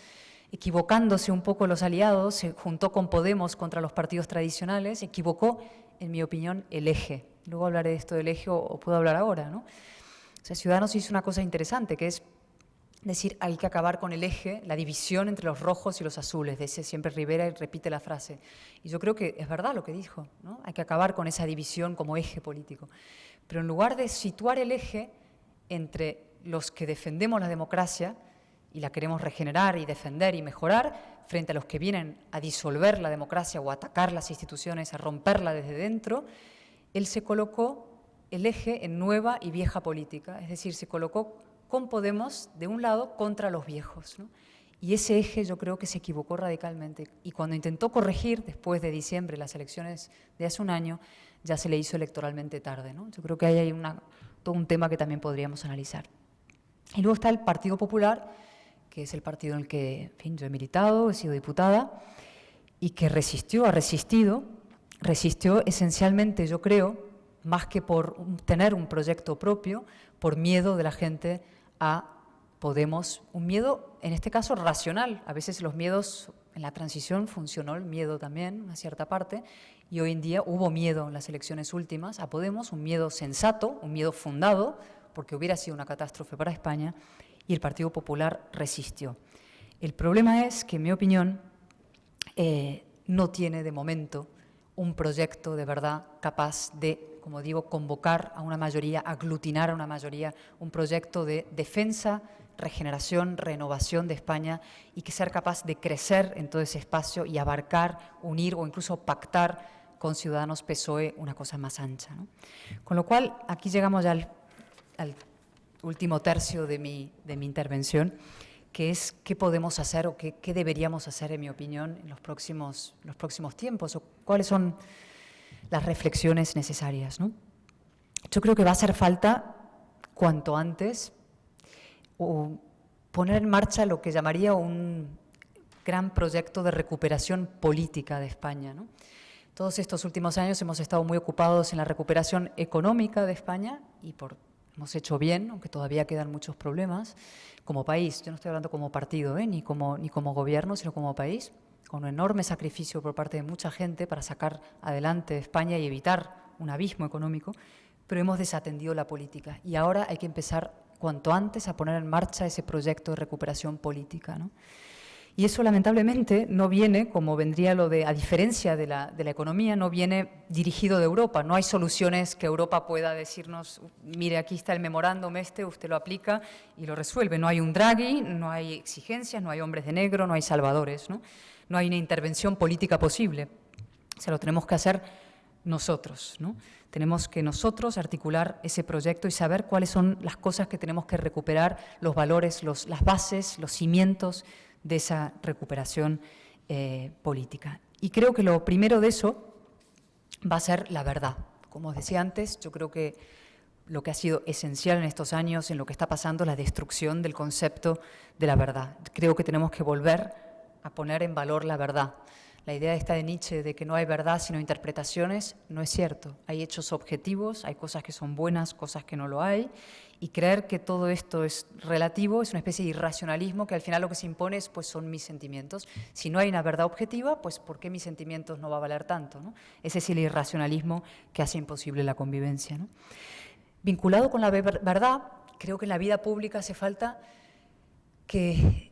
equivocándose un poco los aliados, se juntó con Podemos contra los partidos tradicionales, equivocó, en mi opinión, el eje. Luego hablaré de esto del eje o puedo hablar ahora, ¿no? O sea, Ciudadanos hizo una cosa interesante, que es decir, hay que acabar con el eje, la división entre los rojos y los azules, dice siempre Rivera y repite la frase. Y yo creo que es verdad lo que dijo, ¿no? Hay que acabar con esa división como eje político. Pero en lugar de situar el eje entre los que defendemos la democracia y la queremos regenerar y defender y mejorar, frente a los que vienen a disolver la democracia o a atacar las instituciones, a romperla desde dentro, él se colocó el eje en nueva y vieja política, es decir, se colocó con Podemos de un lado contra los viejos, ¿no? Y ese eje yo creo que se equivocó radicalmente. Y cuando intentó corregir, después de diciembre, las elecciones de hace un año, ya se le hizo electoralmente tarde, ¿no? Yo creo que ahí hay todo un tema que también podríamos analizar. Y luego está el Partido Popular, que es el partido en el que, en fin, yo he militado, he sido diputada, y que resistió esencialmente, yo creo, más que por tener un proyecto propio, por miedo de la gente a Podemos, un miedo, en este caso, racional. A veces los miedos, en la transición funcionó el miedo también, una cierta parte, y hoy en día hubo miedo en las elecciones últimas a Podemos, un miedo sensato, un miedo fundado, porque hubiera sido una catástrofe para España, y el Partido Popular resistió. El problema es que, en mi opinión, no tiene de momento un proyecto de verdad capaz de, como digo, convocar a una mayoría, aglutinar a una mayoría, un proyecto de defensa, regeneración, renovación de España y que sea capaz de crecer en todo ese espacio y abarcar, unir o incluso pactar con Ciudadanos, PSOE, una cosa más ancha, ¿no? Con lo cual, aquí llegamos ya al último tercio de mi intervención, que es qué podemos hacer o qué deberíamos hacer, en mi opinión, en los próximos tiempos, o cuáles son las reflexiones necesarias, ¿no? Yo creo que va a hacer falta, cuanto antes, poner en marcha lo que llamaría un gran proyecto de recuperación política de España, ¿no? Todos estos últimos años hemos estado muy ocupados en la recuperación económica de España y por hemos hecho bien, aunque todavía quedan muchos problemas. Como país, yo no estoy hablando como partido, ni como gobierno, sino como país, con un enorme sacrificio por parte de mucha gente para sacar adelante España y evitar un abismo económico, pero hemos desatendido la política. Y ahora hay que empezar cuanto antes a poner en marcha ese proyecto de recuperación política, ¿no? Y eso lamentablemente no viene, como vendría lo de, a diferencia de la economía, no viene dirigido de Europa. No hay soluciones que Europa pueda decirnos, mire, aquí está el memorándum usted lo aplica y lo resuelve. No hay un Draghi, no hay exigencias, no hay hombres de negro, no hay salvadores, ¿no? No hay una intervención política posible. Se lo tenemos que hacer nosotros, ¿no? Tenemos que nosotros articular ese proyecto y saber cuáles son las cosas que tenemos que recuperar, los valores, las bases, los cimientos de esa recuperación política. Y creo que lo primero de eso va a ser la verdad. Como os decía antes, yo creo que lo que ha sido esencial en estos años, en lo que está pasando, es la destrucción del concepto de la verdad. Creo que tenemos que volver a poner en valor la verdad. La idea esta de Nietzsche de que no hay verdad sino interpretaciones no es cierto. Hay hechos objetivos, hay cosas que son buenas, cosas que no lo hay, y creer que todo esto es relativo es una especie de irracionalismo que al final lo que se impone es, pues, son mis sentimientos. Si no hay una verdad objetiva, pues ¿por qué mis sentimientos no va a valer tanto, ¿no? Ese es el irracionalismo que hace imposible la convivencia, ¿no? Vinculado con la verdad, creo que en la vida pública hace falta que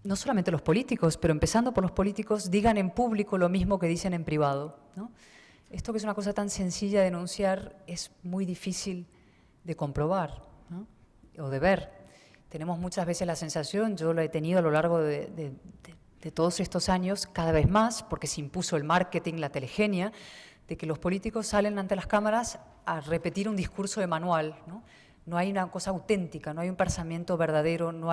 no solamente los políticos, pero empezando por los políticos, digan en público lo mismo que dicen en privado, ¿no? Esto, que es una cosa tan sencilla de enunciar, es muy difícil de comprobar, ¿no? O de ver. Tenemos muchas veces la sensación, yo lo he tenido a lo largo de todos estos años, cada vez más, porque se impuso el marketing, la telegenia, de que los políticos salen ante las cámaras a repetir un discurso de manual, ¿no? No hay una cosa auténtica, no hay un pensamiento verdadero, no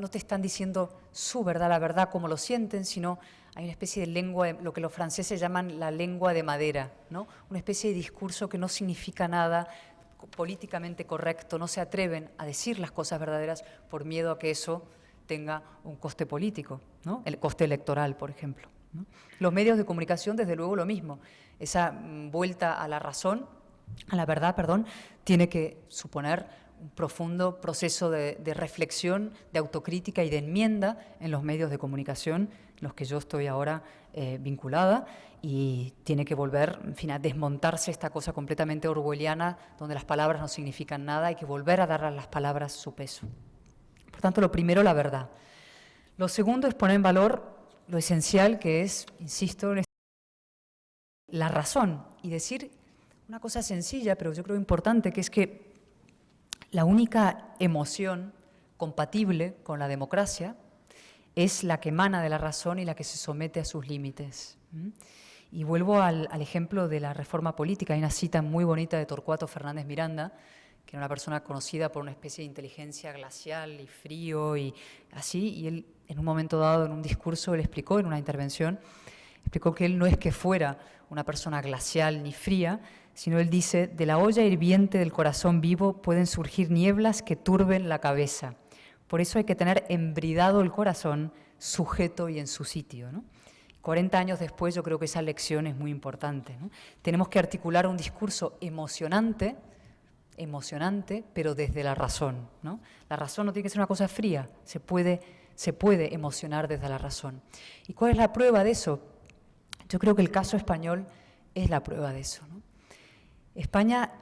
te están diciendo su verdad, la verdad como lo sienten, sino hay una especie de lengua, lo que los franceses llaman la lengua de madera, ¿no? Una especie de discurso que no significa nada, políticamente correcto, no se atreven a decir las cosas verdaderas por miedo a que eso tenga un coste político, ¿no? El coste electoral, por ejemplo, ¿no? Los medios de comunicación, desde luego, lo mismo. Esa vuelta a la razón, a la verdad, perdón, tiene que suponer un profundo proceso de reflexión, de autocrítica y de enmienda en los medios de comunicación, en los que yo estoy ahora vinculada, y tiene que volver, en fin, a desmontarse esta cosa completamente orwelliana, donde las palabras no significan nada, hay que volver a dar a las palabras su peso. Por tanto, lo primero, la verdad. Lo segundo es poner en valor lo esencial que es, insisto, la razón, y decir una cosa sencilla, pero yo creo importante, que es que la única emoción compatible con la democracia es la que emana de la razón y la que se somete a sus límites. Y vuelvo al ejemplo de la reforma política. Hay una cita muy bonita de Torcuato Fernández Miranda, que era una persona conocida por una especie de inteligencia glacial y frío y así, y él en un momento dado, en un discurso, él explicó, en una intervención, explicó que él no es que fuera una persona glacial ni fría, sino él dice, de la olla hirviente del corazón vivo pueden surgir nieblas que turben la cabeza. Por eso hay que tener embridado el corazón, sujeto y en su sitio, ¿no? 40 años después yo creo que esa lección es muy importante, ¿no? Tenemos que articular un discurso emocionante, pero desde la razón, ¿no? La razón no tiene que ser una cosa fría, se puede emocionar desde la razón. ¿Y cuál es la prueba de eso? Yo creo que el caso español es la prueba de eso, ¿no? España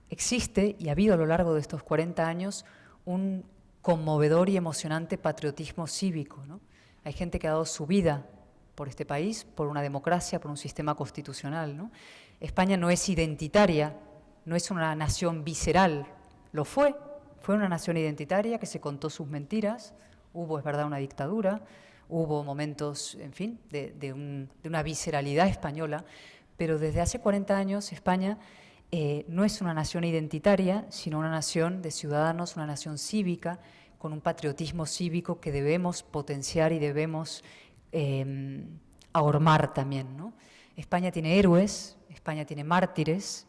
existe, y ha habido a lo largo de estos 40 años, un conmovedor y emocionante patriotismo cívico, ¿no? Hay gente que ha dado su vida por este país, por una democracia, por un sistema constitucional, ¿no? España no es identitaria, no es una nación visceral, lo fue una nación identitaria que se contó sus mentiras, hubo, es verdad, una dictadura, hubo momentos, en fin, de una visceralidad española, pero desde hace 40 años España no es una nación identitaria, sino una nación de ciudadanos, una nación cívica, con un patriotismo cívico que debemos potenciar y debemos ahormar también, ¿no? España tiene héroes, España tiene mártires,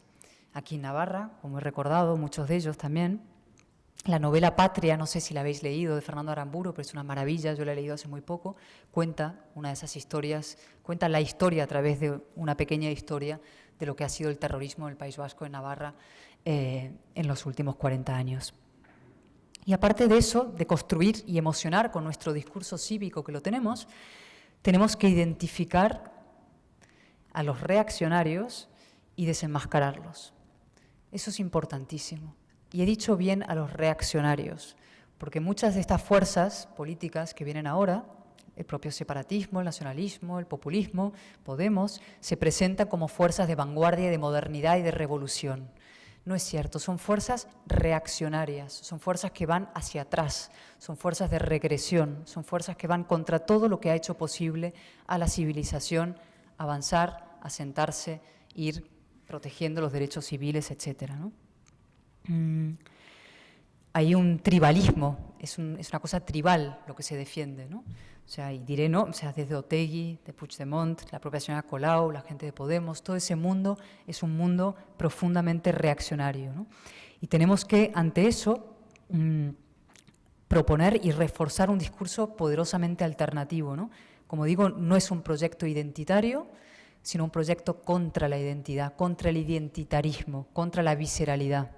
aquí en Navarra, como he recordado, muchos de ellos también. La novela Patria, no sé si la habéis leído, de Fernando Aramburu, pero es una maravilla, yo la he leído hace muy poco, cuenta una de esas historias, cuenta la historia a través de una pequeña historia de lo que ha sido el terrorismo en el País Vasco, en Navarra, en los últimos 40 años. Y aparte de eso, de construir y emocionar con nuestro discurso cívico que lo tenemos que identificar a los reaccionarios y desenmascararlos. Eso es importantísimo. Y he dicho bien a los reaccionarios, porque muchas de estas fuerzas políticas que vienen ahora, el propio separatismo, el nacionalismo, el populismo, Podemos, se presentan como fuerzas de vanguardia, de modernidad y de revolución. No es cierto, son fuerzas reaccionarias, son fuerzas que van hacia atrás, son fuerzas de regresión, son fuerzas que van contra todo lo que ha hecho posible a la civilización avanzar, asentarse, ir protegiendo los derechos civiles, etc., ¿no? Hay un tribalismo, es una cosa tribal lo que se defiende, ¿no? O sea, y diré no, o sea, desde Otegi, de Puigdemont, la propia señora Colau, la gente de Podemos, todo ese mundo es un mundo profundamente reaccionario, ¿no? Y tenemos que, ante eso, proponer y reforzar un discurso poderosamente alternativo, ¿no? Como digo, no es un proyecto identitario, sino un proyecto contra la identidad, contra el identitarismo, contra la visceralidad,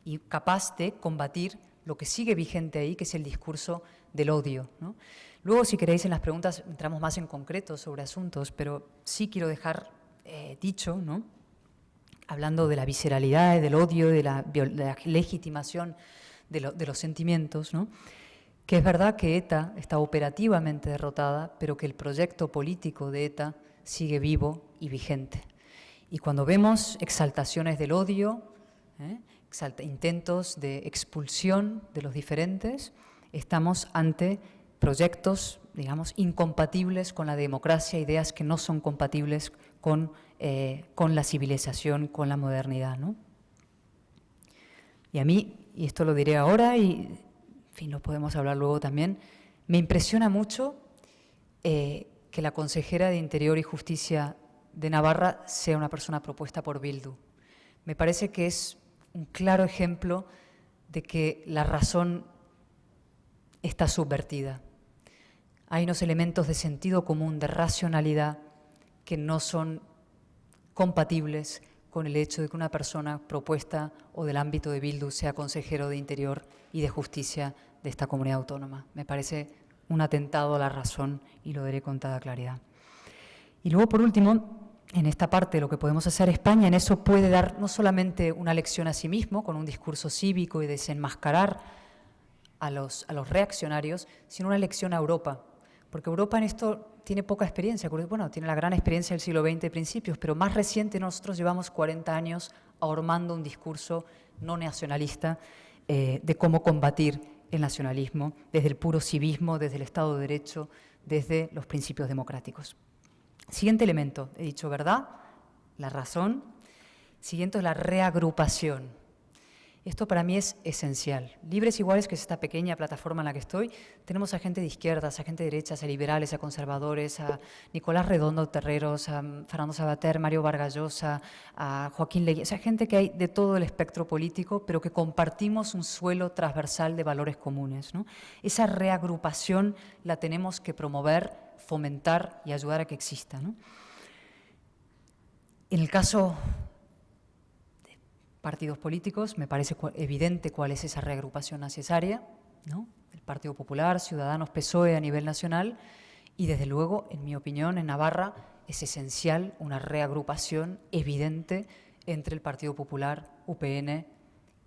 y capaz de combatir lo que sigue vigente ahí, que es el discurso del odio, ¿no? Luego, si queréis, en las preguntas entramos más en concreto sobre asuntos, pero sí quiero dejar dicho, ¿no?, hablando de la visceralidad, del odio, de la legitimación de los sentimientos, ¿no?, que es verdad que ETA está operativamente derrotada, pero que el proyecto político de ETA sigue vivo y vigente. Y cuando vemos exaltaciones del odio, intentos de expulsión de los diferentes, estamos ante proyectos, digamos, incompatibles con la democracia, ideas que no son compatibles con la civilización, con la modernidad, ¿no? Y a mí, y esto lo diré ahora y, en fin, lo podemos hablar luego también, me impresiona mucho que la consejera de Interior y Justicia de Navarra sea una persona propuesta por Bildu. Me parece que es un claro ejemplo de que la razón está subvertida. Hay unos elementos de sentido común, de racionalidad, que no son compatibles con el hecho de que una persona propuesta o del ámbito de Bildu sea consejero de Interior y de Justicia de esta comunidad autónoma. Me parece un atentado a la razón y lo diré con toda claridad. Y luego, por último, en esta parte lo que podemos hacer España, en eso puede dar no solamente una lección a sí mismo, con un discurso cívico y desenmascarar a los reaccionarios, sino una lección a Europa. Porque Europa en esto tiene poca experiencia, bueno, tiene la gran experiencia del siglo XX de principios, pero más reciente nosotros llevamos 40 años ahormando un discurso no nacionalista de cómo combatir el nacionalismo desde el puro civismo, desde el Estado de Derecho, desde los principios democráticos. Siguiente elemento, he dicho verdad, la razón. Siguiente es la reagrupación. Esto para mí es esencial. Libres Iguales, que es esta pequeña plataforma en la que estoy, tenemos a gente de izquierdas, a gente de derechas, a liberales, a conservadores, a Nicolás Redondo Terreros, a Fernando Sabater, Mario Vargas Llosa, a Joaquín Leguía, o sea, gente que hay de todo el espectro político, pero que compartimos un suelo transversal de valores comunes, ¿no? Esa reagrupación la tenemos que promover, fomentar y ayudar a que exista, ¿no? En el caso partidos políticos, me parece evidente cuál es esa reagrupación necesaria, ¿no? El Partido Popular, Ciudadanos, PSOE a nivel nacional, y desde luego, en mi opinión, en Navarra es esencial una reagrupación evidente entre el Partido Popular, UPN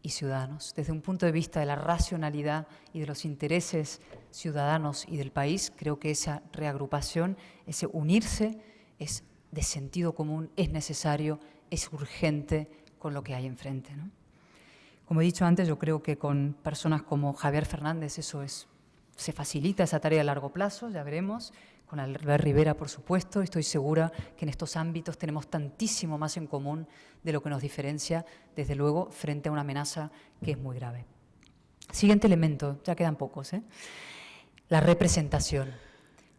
y Ciudadanos. Desde un punto de vista de la racionalidad y de los intereses ciudadanos y del país, creo que esa reagrupación, ese unirse, es de sentido común, es necesario, es urgente con lo que hay enfrente, ¿no? Como he dicho antes, yo creo que con personas como Javier Fernández se facilita esa tarea a largo plazo, ya veremos. Con Albert Rivera, por supuesto, estoy segura que en estos ámbitos tenemos tantísimo más en común de lo que nos diferencia, desde luego, frente a una amenaza que es muy grave. Siguiente elemento, ya quedan pocos, la representación.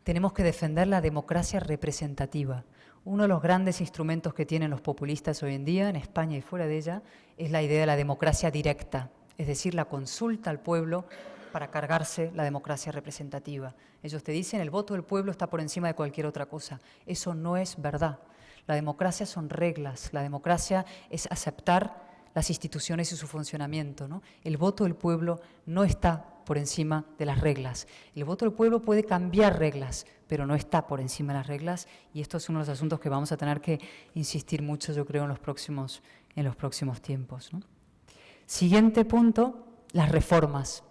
Tenemos que defender la democracia representativa. Uno de los grandes instrumentos que tienen los populistas hoy en día, en España y fuera de ella, es la idea de la democracia directa, es decir, la consulta al pueblo para cargarse la democracia representativa. Ellos te dicen el voto del pueblo está por encima de cualquier otra cosa. Eso no es verdad. La democracia son reglas, la democracia es aceptar las instituciones y su funcionamiento, ¿no? El voto del pueblo no está por encima de las reglas. El voto del pueblo puede cambiar reglas, pero no está por encima de las reglas, y esto es uno de los asuntos que vamos a tener que insistir mucho, yo creo, en los próximos tiempos, ¿no? Siguiente punto, las reformas.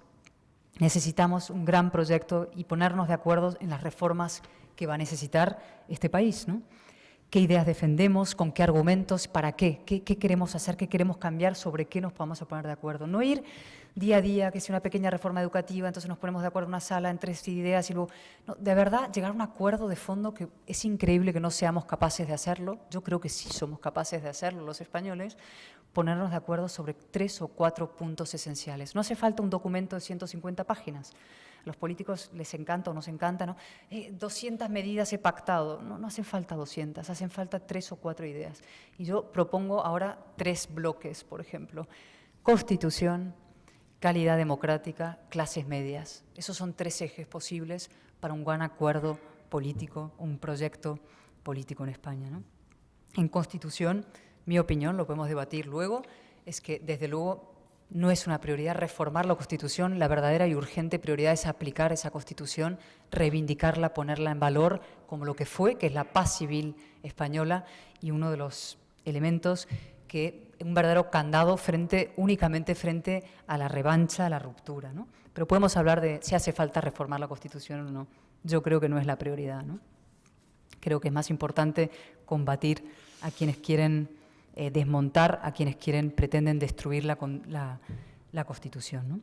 Necesitamos un gran proyecto y ponernos de acuerdo en las reformas que va a necesitar este país, ¿no? ¿Qué ideas defendemos? ¿Con qué argumentos? ¿Para qué? ¿Qué queremos hacer? ¿Qué queremos cambiar? ¿Sobre qué nos vamos a poner de acuerdo? No ir día a día, que sea una pequeña reforma educativa, entonces nos ponemos de acuerdo en una sala, en 3 ideas y luego… No, de verdad, llegar a un acuerdo de fondo, que es increíble que no seamos capaces de hacerlo. Yo creo que sí somos capaces de hacerlo los españoles, ponernos de acuerdo sobre 3 o 4 puntos esenciales. No hace falta un documento de 150 páginas. A los políticos les encanta o nos encanta, ¿no? 200 medidas he pactado. No hacen falta 200, hacen falta 3 o 4 ideas. Y yo propongo ahora 3 bloques, por ejemplo. Constitución, calidad democrática, clases medias. Esos son 3 ejes posibles para un buen acuerdo político, un proyecto político en España, ¿no? En Constitución, mi opinión, lo podemos debatir luego, es que desde luego no es una prioridad reformar la Constitución, la verdadera y urgente prioridad es aplicar esa Constitución, reivindicarla, ponerla en valor como lo que fue, que es la paz civil española, y uno de los elementos que un verdadero candado únicamente frente a la revancha, a la ruptura, ¿no? Pero podemos hablar de si hace falta reformar la Constitución o no. Yo creo que no es la prioridad, ¿no? Creo que es más importante combatir a quienes quieren desmontar, a quienes pretenden destruir la Constitución, ¿no?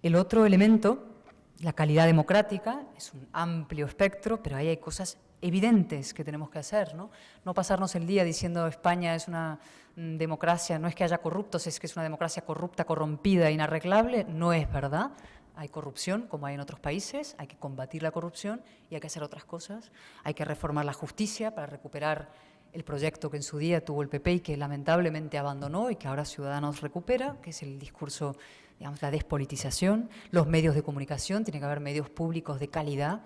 El otro elemento, la calidad democrática, es un amplio espectro, pero ahí hay cosas evidentes que tenemos que hacer, ¿no? No pasarnos el día diciendo España es una democracia, no es que haya corruptos, es que es una democracia corrupta, corrompida, inarreglable. No es verdad. Hay corrupción, como hay en otros países, hay que combatir la corrupción y hay que hacer otras cosas. Hay que reformar la justicia para recuperar el proyecto que en su día tuvo el PP y que lamentablemente abandonó y que ahora Ciudadanos recupera, que es el discurso, digamos, la despolitización. Los medios de comunicación, tiene que haber medios públicos de calidad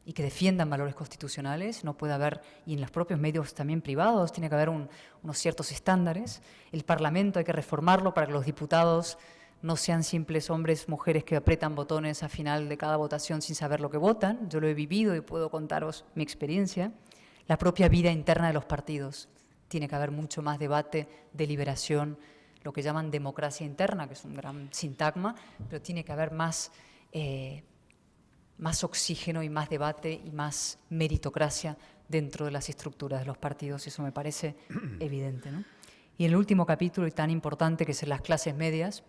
y que defiendan valores constitucionales. No puede haber, y en los propios medios también privados, tiene que haber unos ciertos estándares. El Parlamento hay que reformarlo para que los diputados no sean simples hombres, mujeres que apretan botones al final de cada votación sin saber lo que votan. Yo lo he vivido y puedo contaros mi experiencia. La propia vida interna de los partidos. Tiene que haber mucho más debate, deliberación, lo que llaman democracia interna, que es un gran sintagma, pero tiene que haber más oxígeno y más debate y más meritocracia dentro de las estructuras de los partidos. Eso me parece evidente, ¿no? Y el último capítulo, y tan importante, que es las clases medias,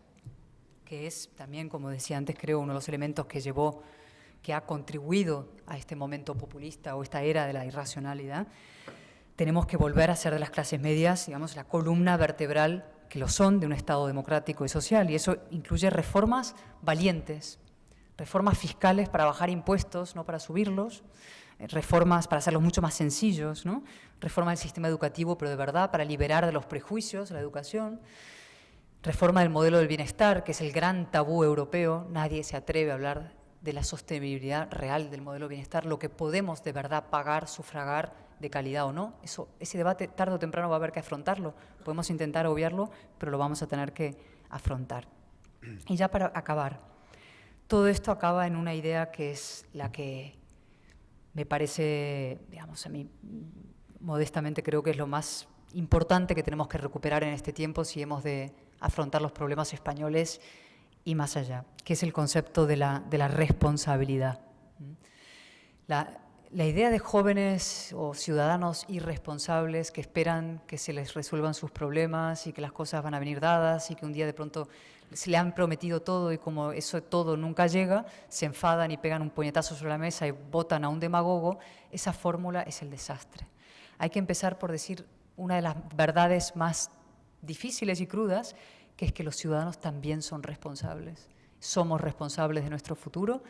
que es también, como decía antes, creo, uno de los elementos que ha contribuido a este momento populista o esta era de la irracionalidad. Tenemos que volver a ser de las clases medias, digamos, la columna vertebral, que lo son, de un Estado democrático y social, y eso incluye reformas valientes, reformas fiscales para bajar impuestos, no para subirlos, reformas para hacerlos mucho más sencillos, ¿no? Reforma del sistema educativo, pero de verdad, para liberar de los prejuicios la educación. Reforma del modelo del bienestar, que es el gran tabú europeo. Nadie se atreve a hablar de la sostenibilidad real del modelo de bienestar, lo que podemos de verdad pagar, sufragar, de calidad o no. Ese debate tarde o temprano va a haber que afrontarlo. Podemos intentar obviarlo, pero lo vamos a tener que afrontar. Y ya para acabar, todo esto acaba en una idea que es la que me parece, digamos, a mí modestamente creo que es lo más importante que tenemos que recuperar en este tiempo si hemos de afrontar los problemas españoles y más allá, que es el concepto de la responsabilidad. La idea de jóvenes o ciudadanos irresponsables que esperan que se les resuelvan sus problemas y que las cosas van a venir dadas y que un día de pronto se le han prometido todo y como eso todo nunca llega, se enfadan y pegan un puñetazo sobre la mesa y votan a un demagogo, esa fórmula es el desastre. Hay que empezar por decir una de las verdades más difíciles y crudas, que es que los ciudadanos también son responsables. Somos responsables de nuestro futuro,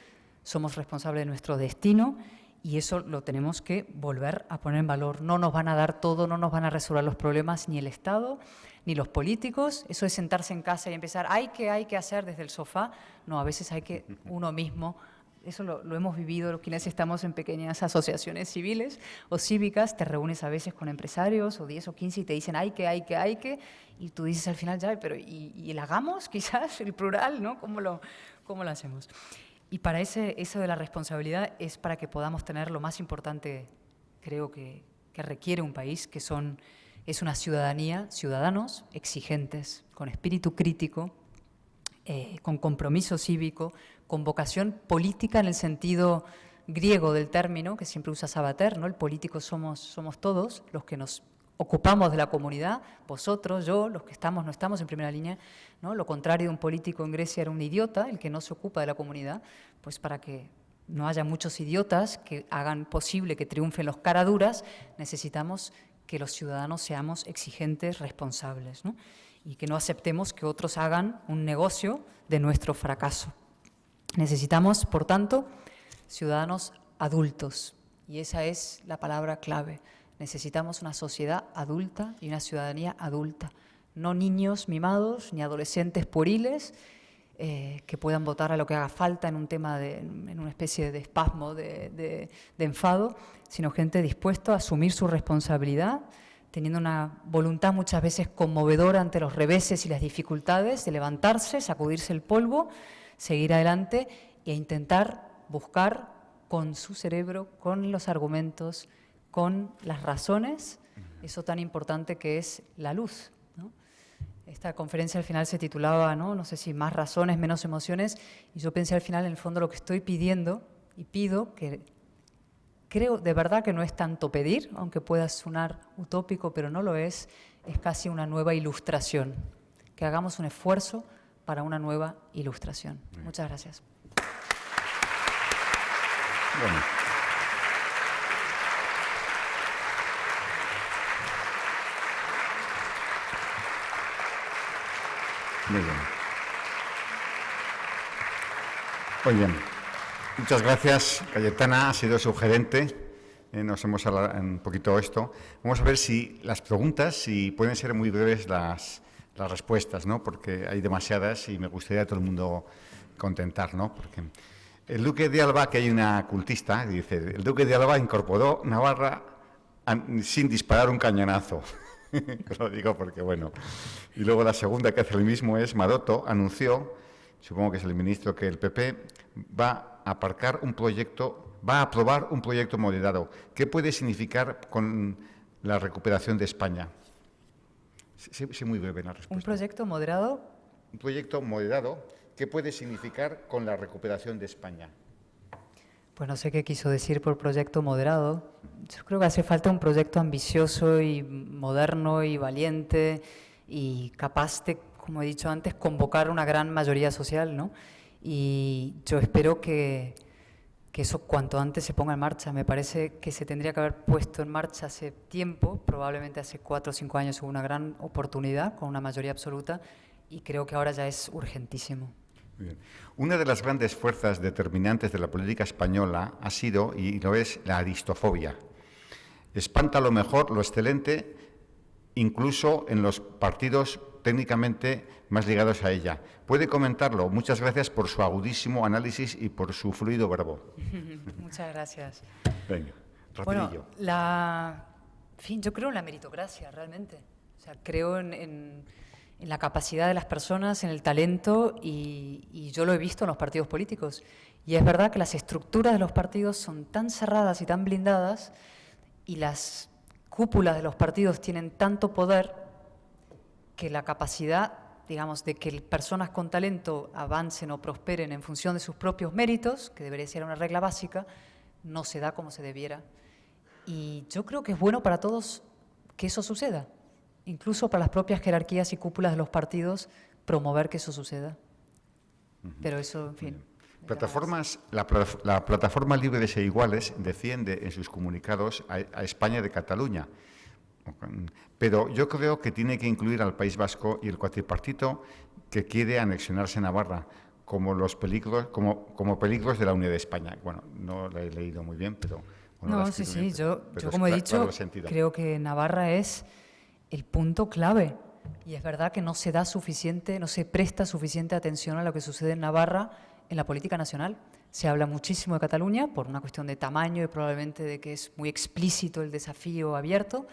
somos responsables de nuestro destino y eso lo tenemos que volver a poner en valor. No nos van a dar todo, no nos van a resolver los problemas ni el Estado, ni los políticos. Eso es sentarse en casa y empezar, hay que hacer desde el sofá. No, a veces hay que uno mismo eso lo hemos vivido quienes estamos en pequeñas asociaciones civiles o cívicas, te reúnes a veces con empresarios o 10 o 15 y te dicen hay que, y tú dices al final ya, pero ¿y el hagamos quizás, el plural, ¿no? ¿Cómo lo hacemos? Y para eso de la responsabilidad es para que podamos tener lo más importante, creo que requiere un país, que es una ciudadanía, ciudadanos exigentes, con espíritu crítico, con compromiso cívico, con vocación política en el sentido griego del término, que siempre usa Sabater, ¿no? El político somos todos, los que nos ocupamos de la comunidad, vosotros, yo, los que no estamos en primera línea, ¿no? Lo contrario de un político en Grecia era un idiota, el que no se ocupa de la comunidad, pues para que no haya muchos idiotas que hagan posible que triunfen los caraduras, necesitamos que los ciudadanos seamos exigentes, responsables, ¿no? Y que no aceptemos que otros hagan un negocio de nuestro fracaso. Necesitamos, por tanto, ciudadanos adultos, y esa es la palabra clave. Necesitamos una sociedad adulta y una ciudadanía adulta, no niños mimados ni adolescentes pueriles que puedan votar a lo que haga falta en un tema en una especie de espasmo, de enfado, sino gente dispuesta a asumir su responsabilidad, teniendo una voluntad muchas veces conmovedora ante los reveses y las dificultades, de levantarse, sacudirse el polvo, seguir adelante e intentar buscar con su cerebro, con los argumentos, con las razones, eso tan importante que es la luz, ¿no? Esta conferencia al final se titulaba, no sé si más razones, menos emociones, y yo pensé al final, en el fondo, lo que estoy pidiendo, y pido, que creo de verdad que no es tanto pedir, aunque pueda sonar utópico, pero no lo es casi una nueva ilustración, que hagamos un esfuerzo para una nueva ilustración. Muchas gracias. Bueno. Muy bien. Muy bien. Muchas gracias, Cayetana. Ha sido sugerente. Nos hemos hablado un poquito esto. Vamos a ver si las preguntas, si pueden ser muy breves las respuestas, ¿no? Porque hay demasiadas y me gustaría a todo el mundo contentar, ¿no? Porque el duque de Alba, que hay una cultista, que dice, el duque de Alba incorporó Navarra sin disparar un cañonazo. Lo digo porque, bueno. Y luego la segunda que hace el mismo es Maroto anunció, supongo que es el ministro, que el PP va a aprobar un proyecto moderado. ¿Qué puede significar con la recuperación de España? Sí, muy breve la respuesta. ¿Un proyecto moderado? Un proyecto moderado. ¿Qué puede significar con la recuperación de España? Pues no sé qué quiso decir por proyecto moderado. Yo creo que hace falta un proyecto ambicioso y moderno y valiente y capaz de, como he dicho antes, convocar una gran mayoría social, ¿no? Y yo espero que eso cuanto antes se ponga en marcha. Me parece que se tendría que haber puesto en marcha hace tiempo, probablemente hace 4 o 5 años hubo una gran oportunidad con una mayoría absoluta y creo que ahora ya es urgentísimo. Bien. Una de las grandes fuerzas determinantes de la política española ha sido, y lo es, la aristofobia. Espanta lo mejor, lo excelente, incluso en los partidos técnicamente más ligados a ella. ¿Puede comentarlo? Muchas gracias por su agudísimo análisis y por su fluido verbo. Muchas gracias. Venga, Bueno, rapidillo. yo creo en la meritocracia, realmente. O sea, creo en la capacidad de las personas, en el talento, y yo lo he visto en los partidos políticos. Y es verdad que las estructuras de los partidos son tan cerradas y tan blindadas, y las cúpulas de los partidos tienen tanto poder, que la capacidad, digamos, de que personas con talento avancen o prosperen en función de sus propios méritos, que debería ser una regla básica, no se da como se debiera. Y yo creo que es bueno para todos que eso suceda. Incluso para las propias jerarquías y cúpulas de los partidos, promover que eso suceda. Pero eso, en fin. La Plataforma Libres e Iguales defiende en sus comunicados a España de Cataluña. Pero yo creo que tiene que incluir al País Vasco y el cuatripartito que quiere anexionarse Navarra como peligros de la unidad de España. Bueno, no lo he leído muy bien, pero... Bueno, no, sí, yo como he dicho, creo que Navarra es el punto clave. Y es verdad que no se presta suficiente atención a lo que sucede en Navarra en la política nacional. Se habla muchísimo de Cataluña por una cuestión de tamaño y probablemente de que es muy explícito el desafío abierto,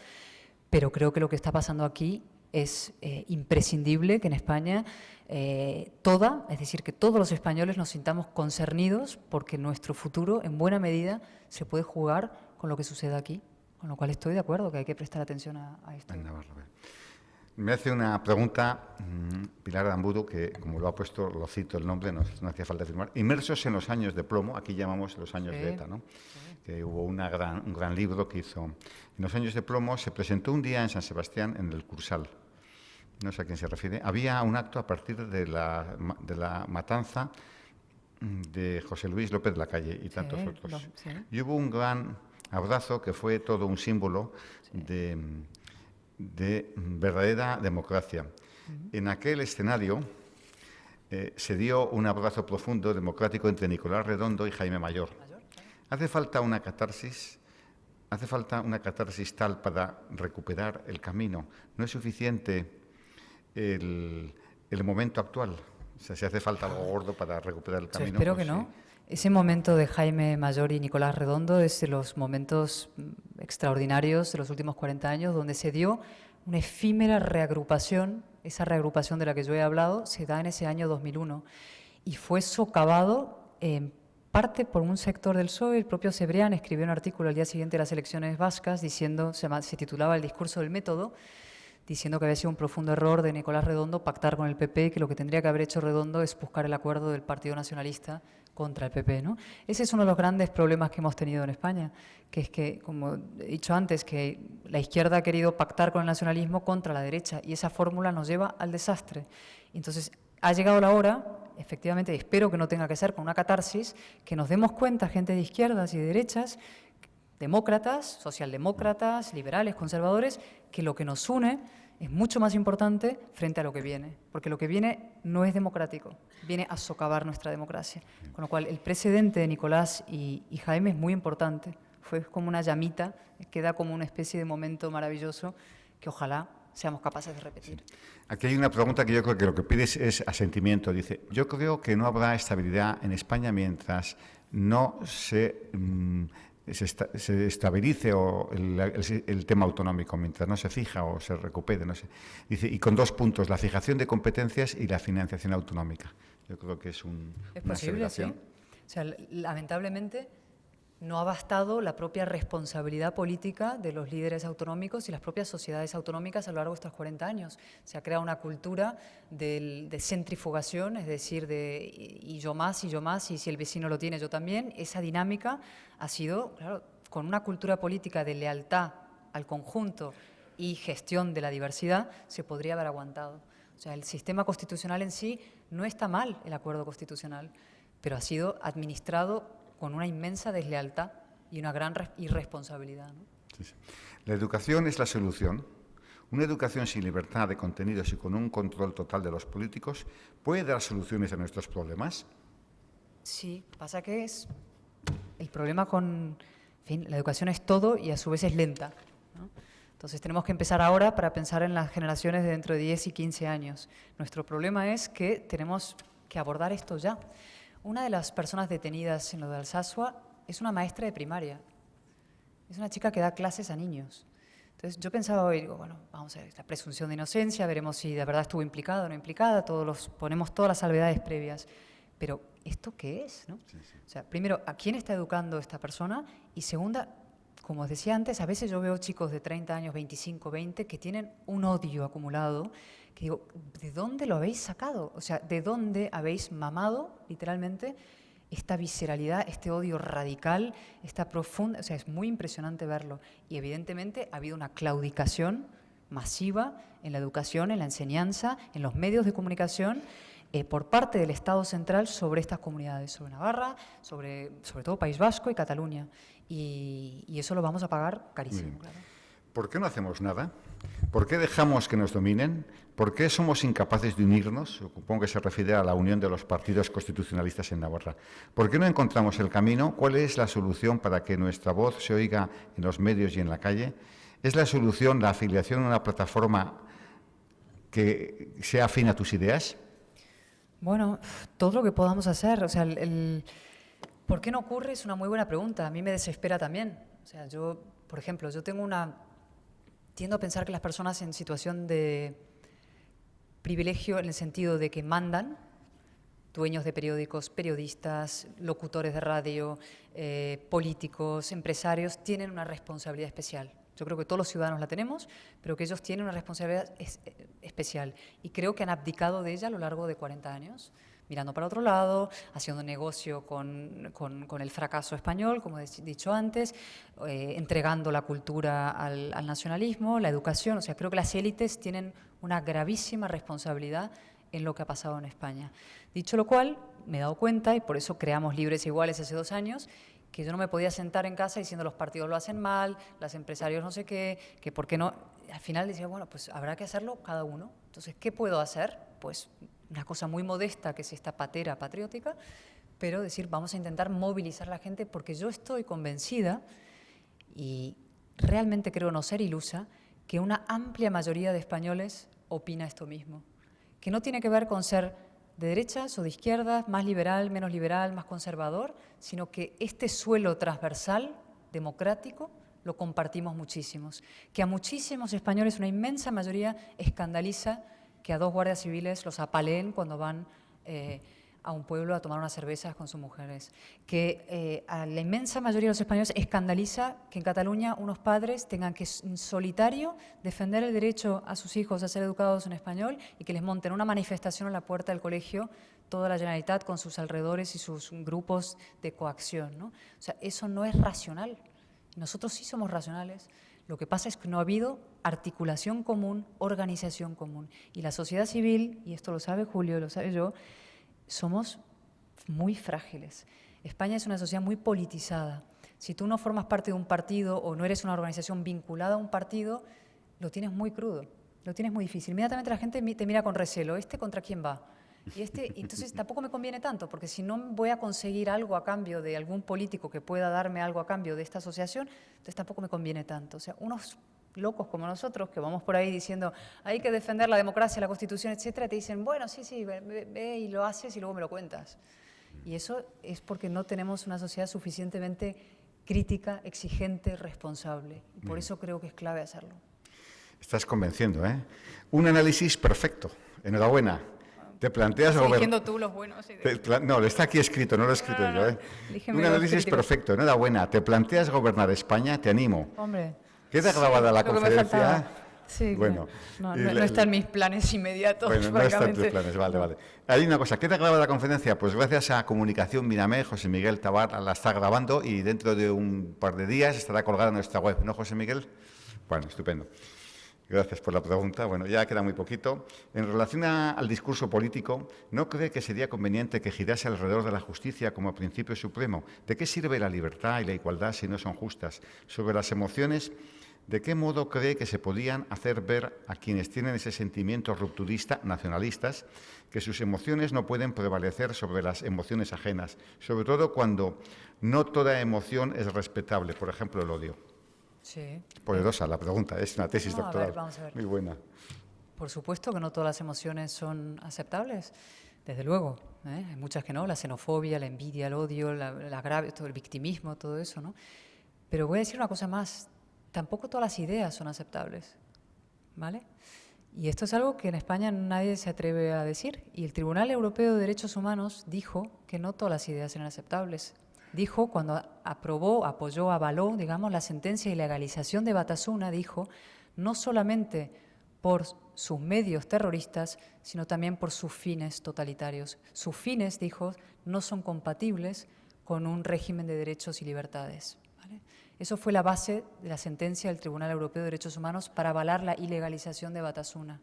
pero creo que lo que está pasando aquí es imprescindible que en España es decir, que todos los españoles nos sintamos concernidos porque nuestro futuro en buena medida se puede jugar con lo que sucede aquí, con lo cual estoy de acuerdo que hay que prestar atención a esto. En Navarra. Me hace una pregunta Pilar Aramburu, que como lo ha puesto, lo cito el nombre, no hacía falta firmar. Inmersos en los años de plomo, aquí llamamos los años de ETA, ¿no? Que hubo un gran libro que hizo. En los años de plomo se presentó un día en San Sebastián, en el Cursal. No sé a quién se refiere. Había un acto a partir de la matanza de José Luis López de la Calle y tantos otros. Y hubo un gran abrazo que fue todo un símbolo de verdadera democracia. En aquel escenario se dio un abrazo profundo, democrático, entre Nicolás Redondo y Jaime Mayor. Hace falta una catarsis tal para recuperar el camino. No es suficiente el momento actual. O sea, si hace falta algo gordo para recuperar el camino. Yo espero que no. Ese momento de Jaime Mayor y Nicolás Redondo es de los momentos extraordinarios de los últimos 40 años, donde se dio una efímera reagrupación. Esa reagrupación de la que yo he hablado se da en ese año 2001 y fue socavado en parte por un sector del PSOE. El propio Cebrián escribió un artículo al día siguiente de las elecciones vascas diciendo, se titulaba El discurso del método, diciendo que había sido un profundo error de Nicolás Redondo pactar con el PP y que lo que tendría que haber hecho Redondo es buscar el acuerdo del Partido Nacionalista contra el PP, ¿no? Ese es uno de los grandes problemas que hemos tenido en España, que es que, como he dicho antes, que la izquierda ha querido pactar con el nacionalismo contra la derecha y esa fórmula nos lleva al desastre. Entonces, ha llegado la hora, efectivamente, y espero que no tenga que ser con una catarsis, que nos demos cuenta, gente de izquierdas y de derechas, demócratas, socialdemócratas, liberales, conservadores, que lo que nos une es mucho más importante frente a lo que viene, porque lo que viene no es democrático, viene a socavar nuestra democracia. Con lo cual, el precedente de Nicolás y Jaime es muy importante, fue como una llamita, queda como una especie de momento maravilloso que ojalá seamos capaces de repetir. Sí. Aquí hay una pregunta que yo creo que lo que pides es asentimiento. Dice, yo creo que no habrá estabilidad en España mientras no se estabilice el tema autonómico, mientras no se fija o se recupere, no sé. Dice, y con 2 puntos, la fijación de competencias y la financiación autonómica. Yo creo que es una posible, sí. O sea, lamentablemente no ha bastado la propia responsabilidad política de los líderes autonómicos y las propias sociedades autonómicas a lo largo de estos 40 años. Se ha creado una cultura de centrifugación, es decir, y yo más, y si el vecino lo tiene, yo también. Esa dinámica ha sido, claro, con una cultura política de lealtad al conjunto y gestión de la diversidad, se podría haber aguantado. O sea, el sistema constitucional en sí no está mal, el acuerdo constitucional, pero ha sido administrado con una inmensa deslealtad y una gran irresponsabilidad, ¿no? Sí, sí. La educación es la solución. Una educación sin libertad de contenidos y con un control total de los políticos puede dar soluciones a nuestros problemas. Sí, pasa que es el problema en fin, la educación es todo y a su vez es lenta, ¿no? Entonces tenemos que empezar ahora para pensar en las generaciones de dentro de 10 y 15 años. Nuestro problema es que tenemos que abordar esto ya. Una de las personas detenidas en lo de Alsasua es una maestra de primaria. Es una chica que da clases a niños. Entonces yo pensaba hoy, digo, bueno, vamos a ver la presunción de inocencia, veremos si de verdad estuvo implicada o no implicada, ponemos todas las salvedades previas. Pero, ¿esto qué es, no? Sí, sí. O sea, primero, ¿a quién está educando esta persona? Y segunda, como os decía antes, a veces yo veo chicos de 30 años, 25, 20, que tienen un odio acumulado, que digo, ¿de dónde lo habéis sacado? O sea, ¿de dónde habéis mamado, literalmente, esta visceralidad, este odio radical, esta profunda? O sea, es muy impresionante verlo. Y evidentemente ha habido una claudicación masiva en la educación, en la enseñanza, en los medios de comunicación, por parte del Estado central sobre estas comunidades, sobre Navarra, sobre todo País Vasco y Cataluña. Y eso lo vamos a pagar carísimo, claro. ¿Por qué no hacemos nada? ¿Por qué dejamos que nos dominen? ¿Por qué somos incapaces de unirnos? Supongo que se refiere a la unión de los partidos constitucionalistas en Navarra. ¿Por qué no encontramos el camino? ¿Cuál es la solución para que nuestra voz se oiga en los medios y en la calle? ¿Es la solución la afiliación a una plataforma que sea afín a tus ideas? Bueno, todo lo que podamos hacer. O sea, ¿Por qué no ocurre? Es una muy buena pregunta. A mí me desespera también. O sea, yo, por ejemplo, tiendo a pensar que las personas en situación de privilegio, en el sentido de que mandan, dueños de periódicos, periodistas, locutores de radio, políticos, empresarios, tienen una responsabilidad especial. Yo creo que todos los ciudadanos la tenemos, pero que ellos tienen una responsabilidad especial. Y creo que han abdicado de ella a lo largo de 40 años, mirando para otro lado, haciendo negocio con el fracaso español, como he dicho antes, entregando la cultura al nacionalismo, la educación. O sea, creo que las élites tienen una gravísima responsabilidad en lo que ha pasado en España. Dicho lo cual, me he dado cuenta, y por eso creamos Libres e Iguales hace 2 años, que yo no me podía sentar en casa diciendo los partidos lo hacen mal, los empresarios no sé qué, que por qué no. Al final decía, bueno, pues habrá que hacerlo cada uno. Entonces, ¿qué puedo hacer? Pues una cosa muy modesta, que es esta patera patriótica, pero decir, vamos a intentar movilizar a la gente, porque yo estoy convencida, y realmente creo no ser ilusa, que una amplia mayoría de españoles opina esto mismo. Que no tiene que ver con ser de derechas o de izquierdas, más liberal, menos liberal, más conservador, sino que este suelo transversal, democrático, lo compartimos muchísimos. Que a muchísimos españoles, una inmensa mayoría, escandaliza que a 2 guardias civiles los apaleen cuando van a un pueblo a tomar unas cervezas con sus mujeres. Que a la inmensa mayoría de los españoles escandaliza que en Cataluña unos padres tengan que en solitario defender el derecho a sus hijos a ser educados en español y que les monten una manifestación en la puerta del colegio toda la Generalitat con sus alrededores y sus grupos de coacción, ¿no? O sea, eso no es racional. Nosotros sí somos racionales. Lo que pasa es que no ha habido articulación común, organización común. Y la sociedad civil, y esto lo sabe Julio, lo sabe yo, somos muy frágiles. España es una sociedad muy politizada. Si tú no formas parte de un partido o no eres una organización vinculada a un partido, lo tienes muy crudo, lo tienes muy difícil. Inmediatamente la gente te mira con recelo. ¿Este contra quién va? Y entonces tampoco me conviene tanto, porque si no voy a conseguir algo a cambio de algún político que pueda darme algo a cambio de esta asociación, entonces tampoco me conviene tanto. O sea, unos locos como nosotros, que vamos por ahí diciendo hay que defender la democracia, la Constitución, etcétera, te dicen, bueno, sí, ve y lo haces y luego me lo cuentas. Y eso es porque no tenemos una sociedad suficientemente crítica, exigente, responsable. Y por eso creo que es clave hacerlo. Estás convenciendo, ¿eh? Un análisis perfecto. Enhorabuena. Te planteas eligiendo tú los buenos. No, está aquí escrito, no lo he escrito yo. Un análisis perfecto. Enhorabuena. Te planteas gobernar España, te animo. Hombre. Queda grabada la conferencia. Sí, bueno, no está en mis planes inmediatos. Bueno, no está en tus planes, vale. Hay una cosa, ¿queda grabada la conferencia? Pues gracias a Comunicación Miramé, José Miguel Tabar la está grabando y dentro de un par de días estará colgada en nuestra web, ¿no, José Miguel? Bueno, estupendo. Gracias por la pregunta. Bueno, ya queda muy poquito. En relación al discurso político, ¿no cree que sería conveniente que girase alrededor de la justicia como principio supremo? ¿De qué sirve la libertad y la igualdad si no son justas? Sobre las emociones, ¿de qué modo cree que se podían hacer ver a quienes tienen ese sentimiento rupturista, nacionalistas, que sus emociones no pueden prevalecer sobre las emociones ajenas, sobre todo cuando no toda emoción es respetable, por ejemplo, el odio? Sí. Poderosa la pregunta, es una tesis doctoral. A ver, vamos a ver. Muy buena. Por supuesto que no todas las emociones son aceptables, desde luego. Hay muchas que no, la xenofobia, la envidia, el odio, todo el victimismo, todo eso, ¿no? Pero voy a decir una cosa más, tampoco todas las ideas son aceptables, ¿vale? Y esto es algo que en España nadie se atreve a decir. Y el Tribunal Europeo de Derechos Humanos dijo que no todas las ideas eran aceptables. Dijo, cuando apoyó, avaló, digamos, la sentencia y legalización de Batasuna, dijo, no solamente por sus medios terroristas, sino también por sus fines totalitarios. Sus fines, dijo, no son compatibles con un régimen de derechos y libertades, ¿vale? Eso fue la base de la sentencia del Tribunal Europeo de Derechos Humanos para avalar la ilegalización de Batasuna.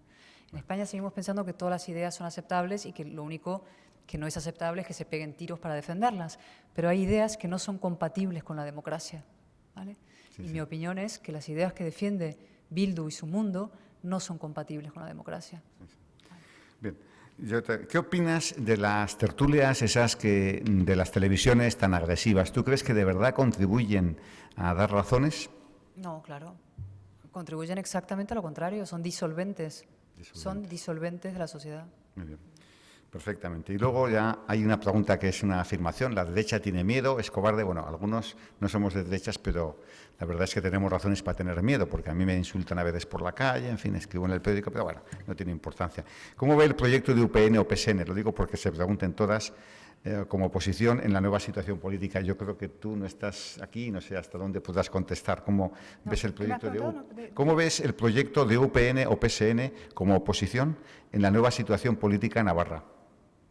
En España seguimos pensando que todas las ideas son aceptables y que lo único que no es aceptable es que se peguen tiros para defenderlas, pero hay ideas que no son compatibles con la democracia, ¿vale? Sí. Mi opinión es que las ideas que defiende Bildu y su mundo no son compatibles con la democracia. Bien. ¿Qué opinas de las tertulias esas de las televisiones tan agresivas? ¿Tú crees que de verdad contribuyen a dar razones? No, claro. Contribuyen exactamente a lo contrario, son disolventes. Son disolventes de la sociedad. Muy bien. Perfectamente. Y luego ya hay una pregunta que es una afirmación. ¿La derecha tiene miedo? ¿Es cobarde? Bueno, algunos no somos de derechas, pero la verdad es que tenemos razones para tener miedo, porque a mí me insultan a veces por la calle, en fin, escribo en el periódico, pero bueno, no tiene importancia. ¿Cómo ve el proyecto de UPN o PSN? Lo digo porque se pregunten todas como oposición en la nueva situación política. Yo creo que tú no estás aquí, no sé hasta dónde podrás contestar. ¿Cómo ves el proyecto ¿Cómo ves el proyecto de UPN o PSN como oposición en la nueva situación política en Navarra?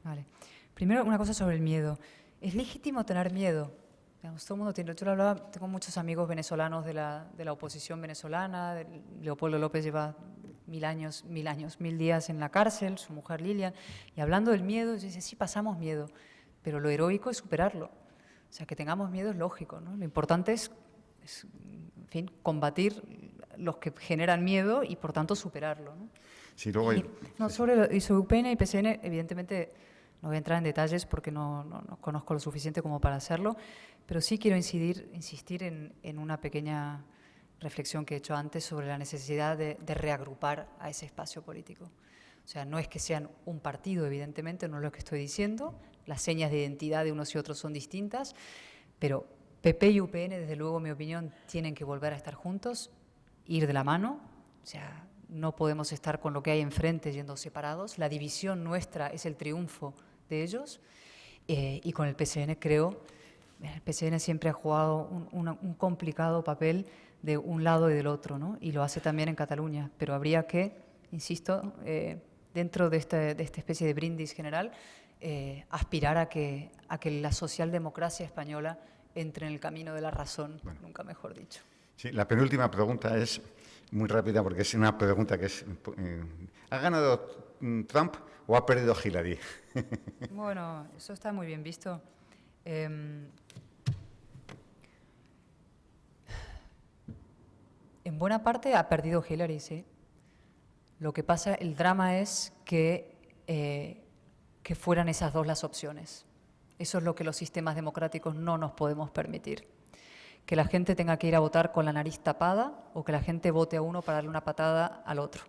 Vale. Primero, una cosa sobre el miedo. Es legítimo tener miedo. Digamos, todo el mundo tiene. Yo lo hablaba, tengo muchos amigos venezolanos de la oposición venezolana. Leopoldo López lleva 1000 días en la cárcel, su mujer Lilian. Y hablando del miedo, dice, sí, pasamos miedo, pero lo heroico es superarlo. O sea, que tengamos miedo es lógico, ¿no? Lo importante es, en fin, combatir los que generan miedo y, por tanto, superarlo, ¿no? Sí, luego sobre UPN y PSN, evidentemente, no voy a entrar en detalles porque no conozco lo suficiente como para hacerlo, pero sí quiero insistir en una pequeña reflexión que he hecho antes sobre la necesidad de reagrupar a ese espacio político. O sea, no es que sean un partido, evidentemente, no es lo que estoy diciendo, las señas de identidad de unos y otros son distintas, pero PP y UPN, desde luego, en mi opinión, tienen que volver a estar juntos, ir de la mano, o sea, no podemos estar con lo que hay enfrente yendo separados. La división nuestra es el triunfo de ellos. Y con el PSN creo, el PSN siempre ha jugado un complicado papel de un lado y del otro, ¿no? Y lo hace también en Cataluña. Pero habría que, insisto, dentro de esta especie de brindis general, aspirar a que la socialdemocracia española entre en el camino de la razón, bueno, nunca mejor dicho. Sí, la penúltima pregunta es muy rápida porque es una pregunta que es... ¿ha ganado Trump o ha perdido Hillary? Bueno, eso está muy bien visto. En buena parte ha perdido Hillary, sí. Lo que pasa, el drama es que fueran esas dos las opciones. Eso es lo que los sistemas democráticos no nos podemos permitir. Que la gente tenga que ir a votar con la nariz tapada o que la gente vote a uno para darle una patada al otro,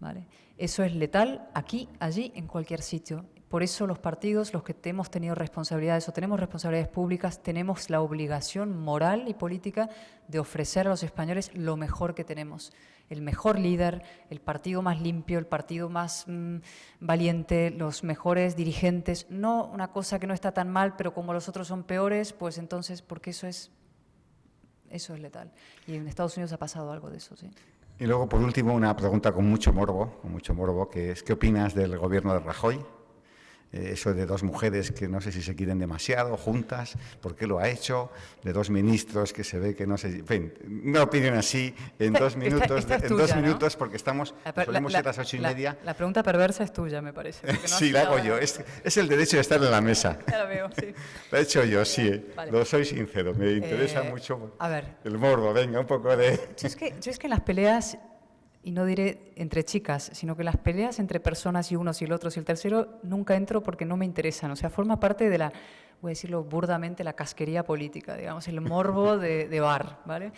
¿vale? Eso es letal aquí, allí, en cualquier sitio. Por eso los partidos, los que hemos tenido responsabilidades o tenemos responsabilidades públicas, tenemos la obligación moral y política de ofrecer a los españoles lo mejor que tenemos. El mejor líder, el partido más limpio, el partido más valiente, los mejores dirigentes. No una cosa que no está tan mal, pero como los otros son peores, pues entonces, porque eso es letal. Y en Estados Unidos ha pasado algo de eso, sí. Y luego, por último, una pregunta con mucho morbo, que es, ¿qué opinas del gobierno de Rajoy? Eso de dos mujeres que no sé si se quieren demasiado juntas, ¿por qué lo ha hecho? De dos ministros que se ve que no sé... En fin, una opinión así en 2 minutos, esta es tuya, ¿no? Porque solemos ser a las 8:30. La pregunta perversa es tuya, me parece. No sí, la hago yo. Es el derecho de estar en la mesa. Ya lo veo, sí. Lo he hecho yo, sí. Vale. Lo soy sincero. Me interesa mucho el morbo. Venga, un poco de... Yo es que en las peleas... Y no diré entre chicas, sino que las peleas entre personas y unos y el otro y el tercero nunca entro porque no me interesan. O sea, forma parte de voy a decirlo burdamente, la casquería política, digamos, el morbo de bar, ¿vale?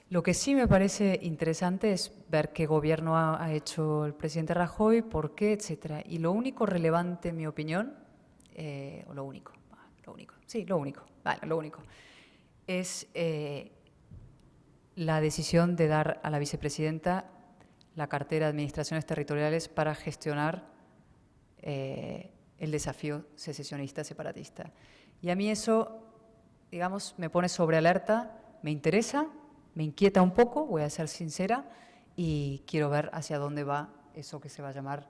Lo que sí me parece interesante es ver qué gobierno ha hecho el presidente Rajoy, por qué, etcétera. Y lo único relevante, en mi opinión, lo único, es la decisión de dar a la vicepresidenta la cartera de Administraciones Territoriales para gestionar el desafío secesionista separatista. Y a mí eso, digamos, me pone sobre alerta, me interesa, me inquieta un poco, voy a ser sincera, y quiero ver hacia dónde va eso que se va a llamar,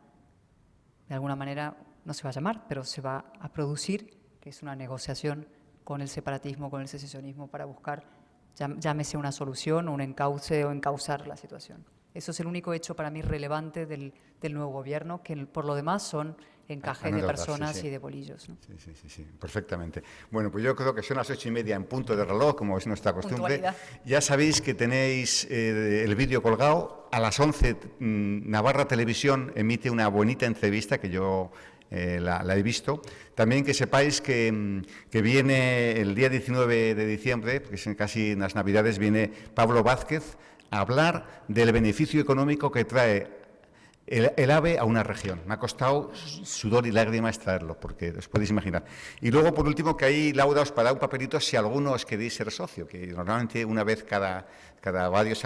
de alguna manera, no se va a llamar, pero se va a producir, que es una negociación con el separatismo, con el secesionismo, para buscar, llámese una solución o un encauce o encauzar la situación. Eso es el único hecho para mí relevante del nuevo gobierno, que por lo demás son encajes de personas y de bolillos, ¿no? Sí, perfectamente. Bueno, pues yo creo que son las 8:30 en punto de reloj, como es nuestra costumbre. Ya sabéis que tenéis el vídeo colgado. A las 11 Navarra Televisión emite una bonita entrevista que yo la he visto. También que sepáis que viene el día 19 de diciembre, que es casi en las Navidades, viene Pablo Vázquez a hablar del beneficio económico que trae el AVE a una región. Me ha costado sudor y lágrimas traerlo, porque os podéis imaginar. Y luego, por último, que ahí Lauda os para un papelito si alguno os queréis ser socio, que normalmente una vez cada varios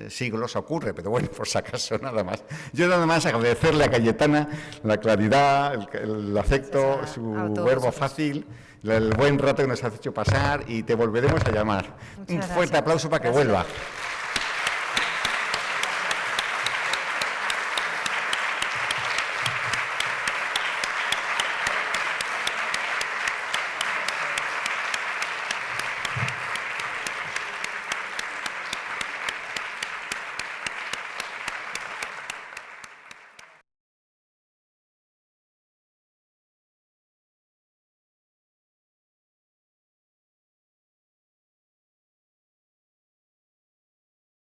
siglos ocurre, pero bueno, por si acaso, nada más. Yo nada más agradecerle a Cayetana la claridad, el afecto, su verbo fácil, el buen rato que nos has hecho pasar, y te volveremos a llamar. Un fuerte aplauso para que vuelva.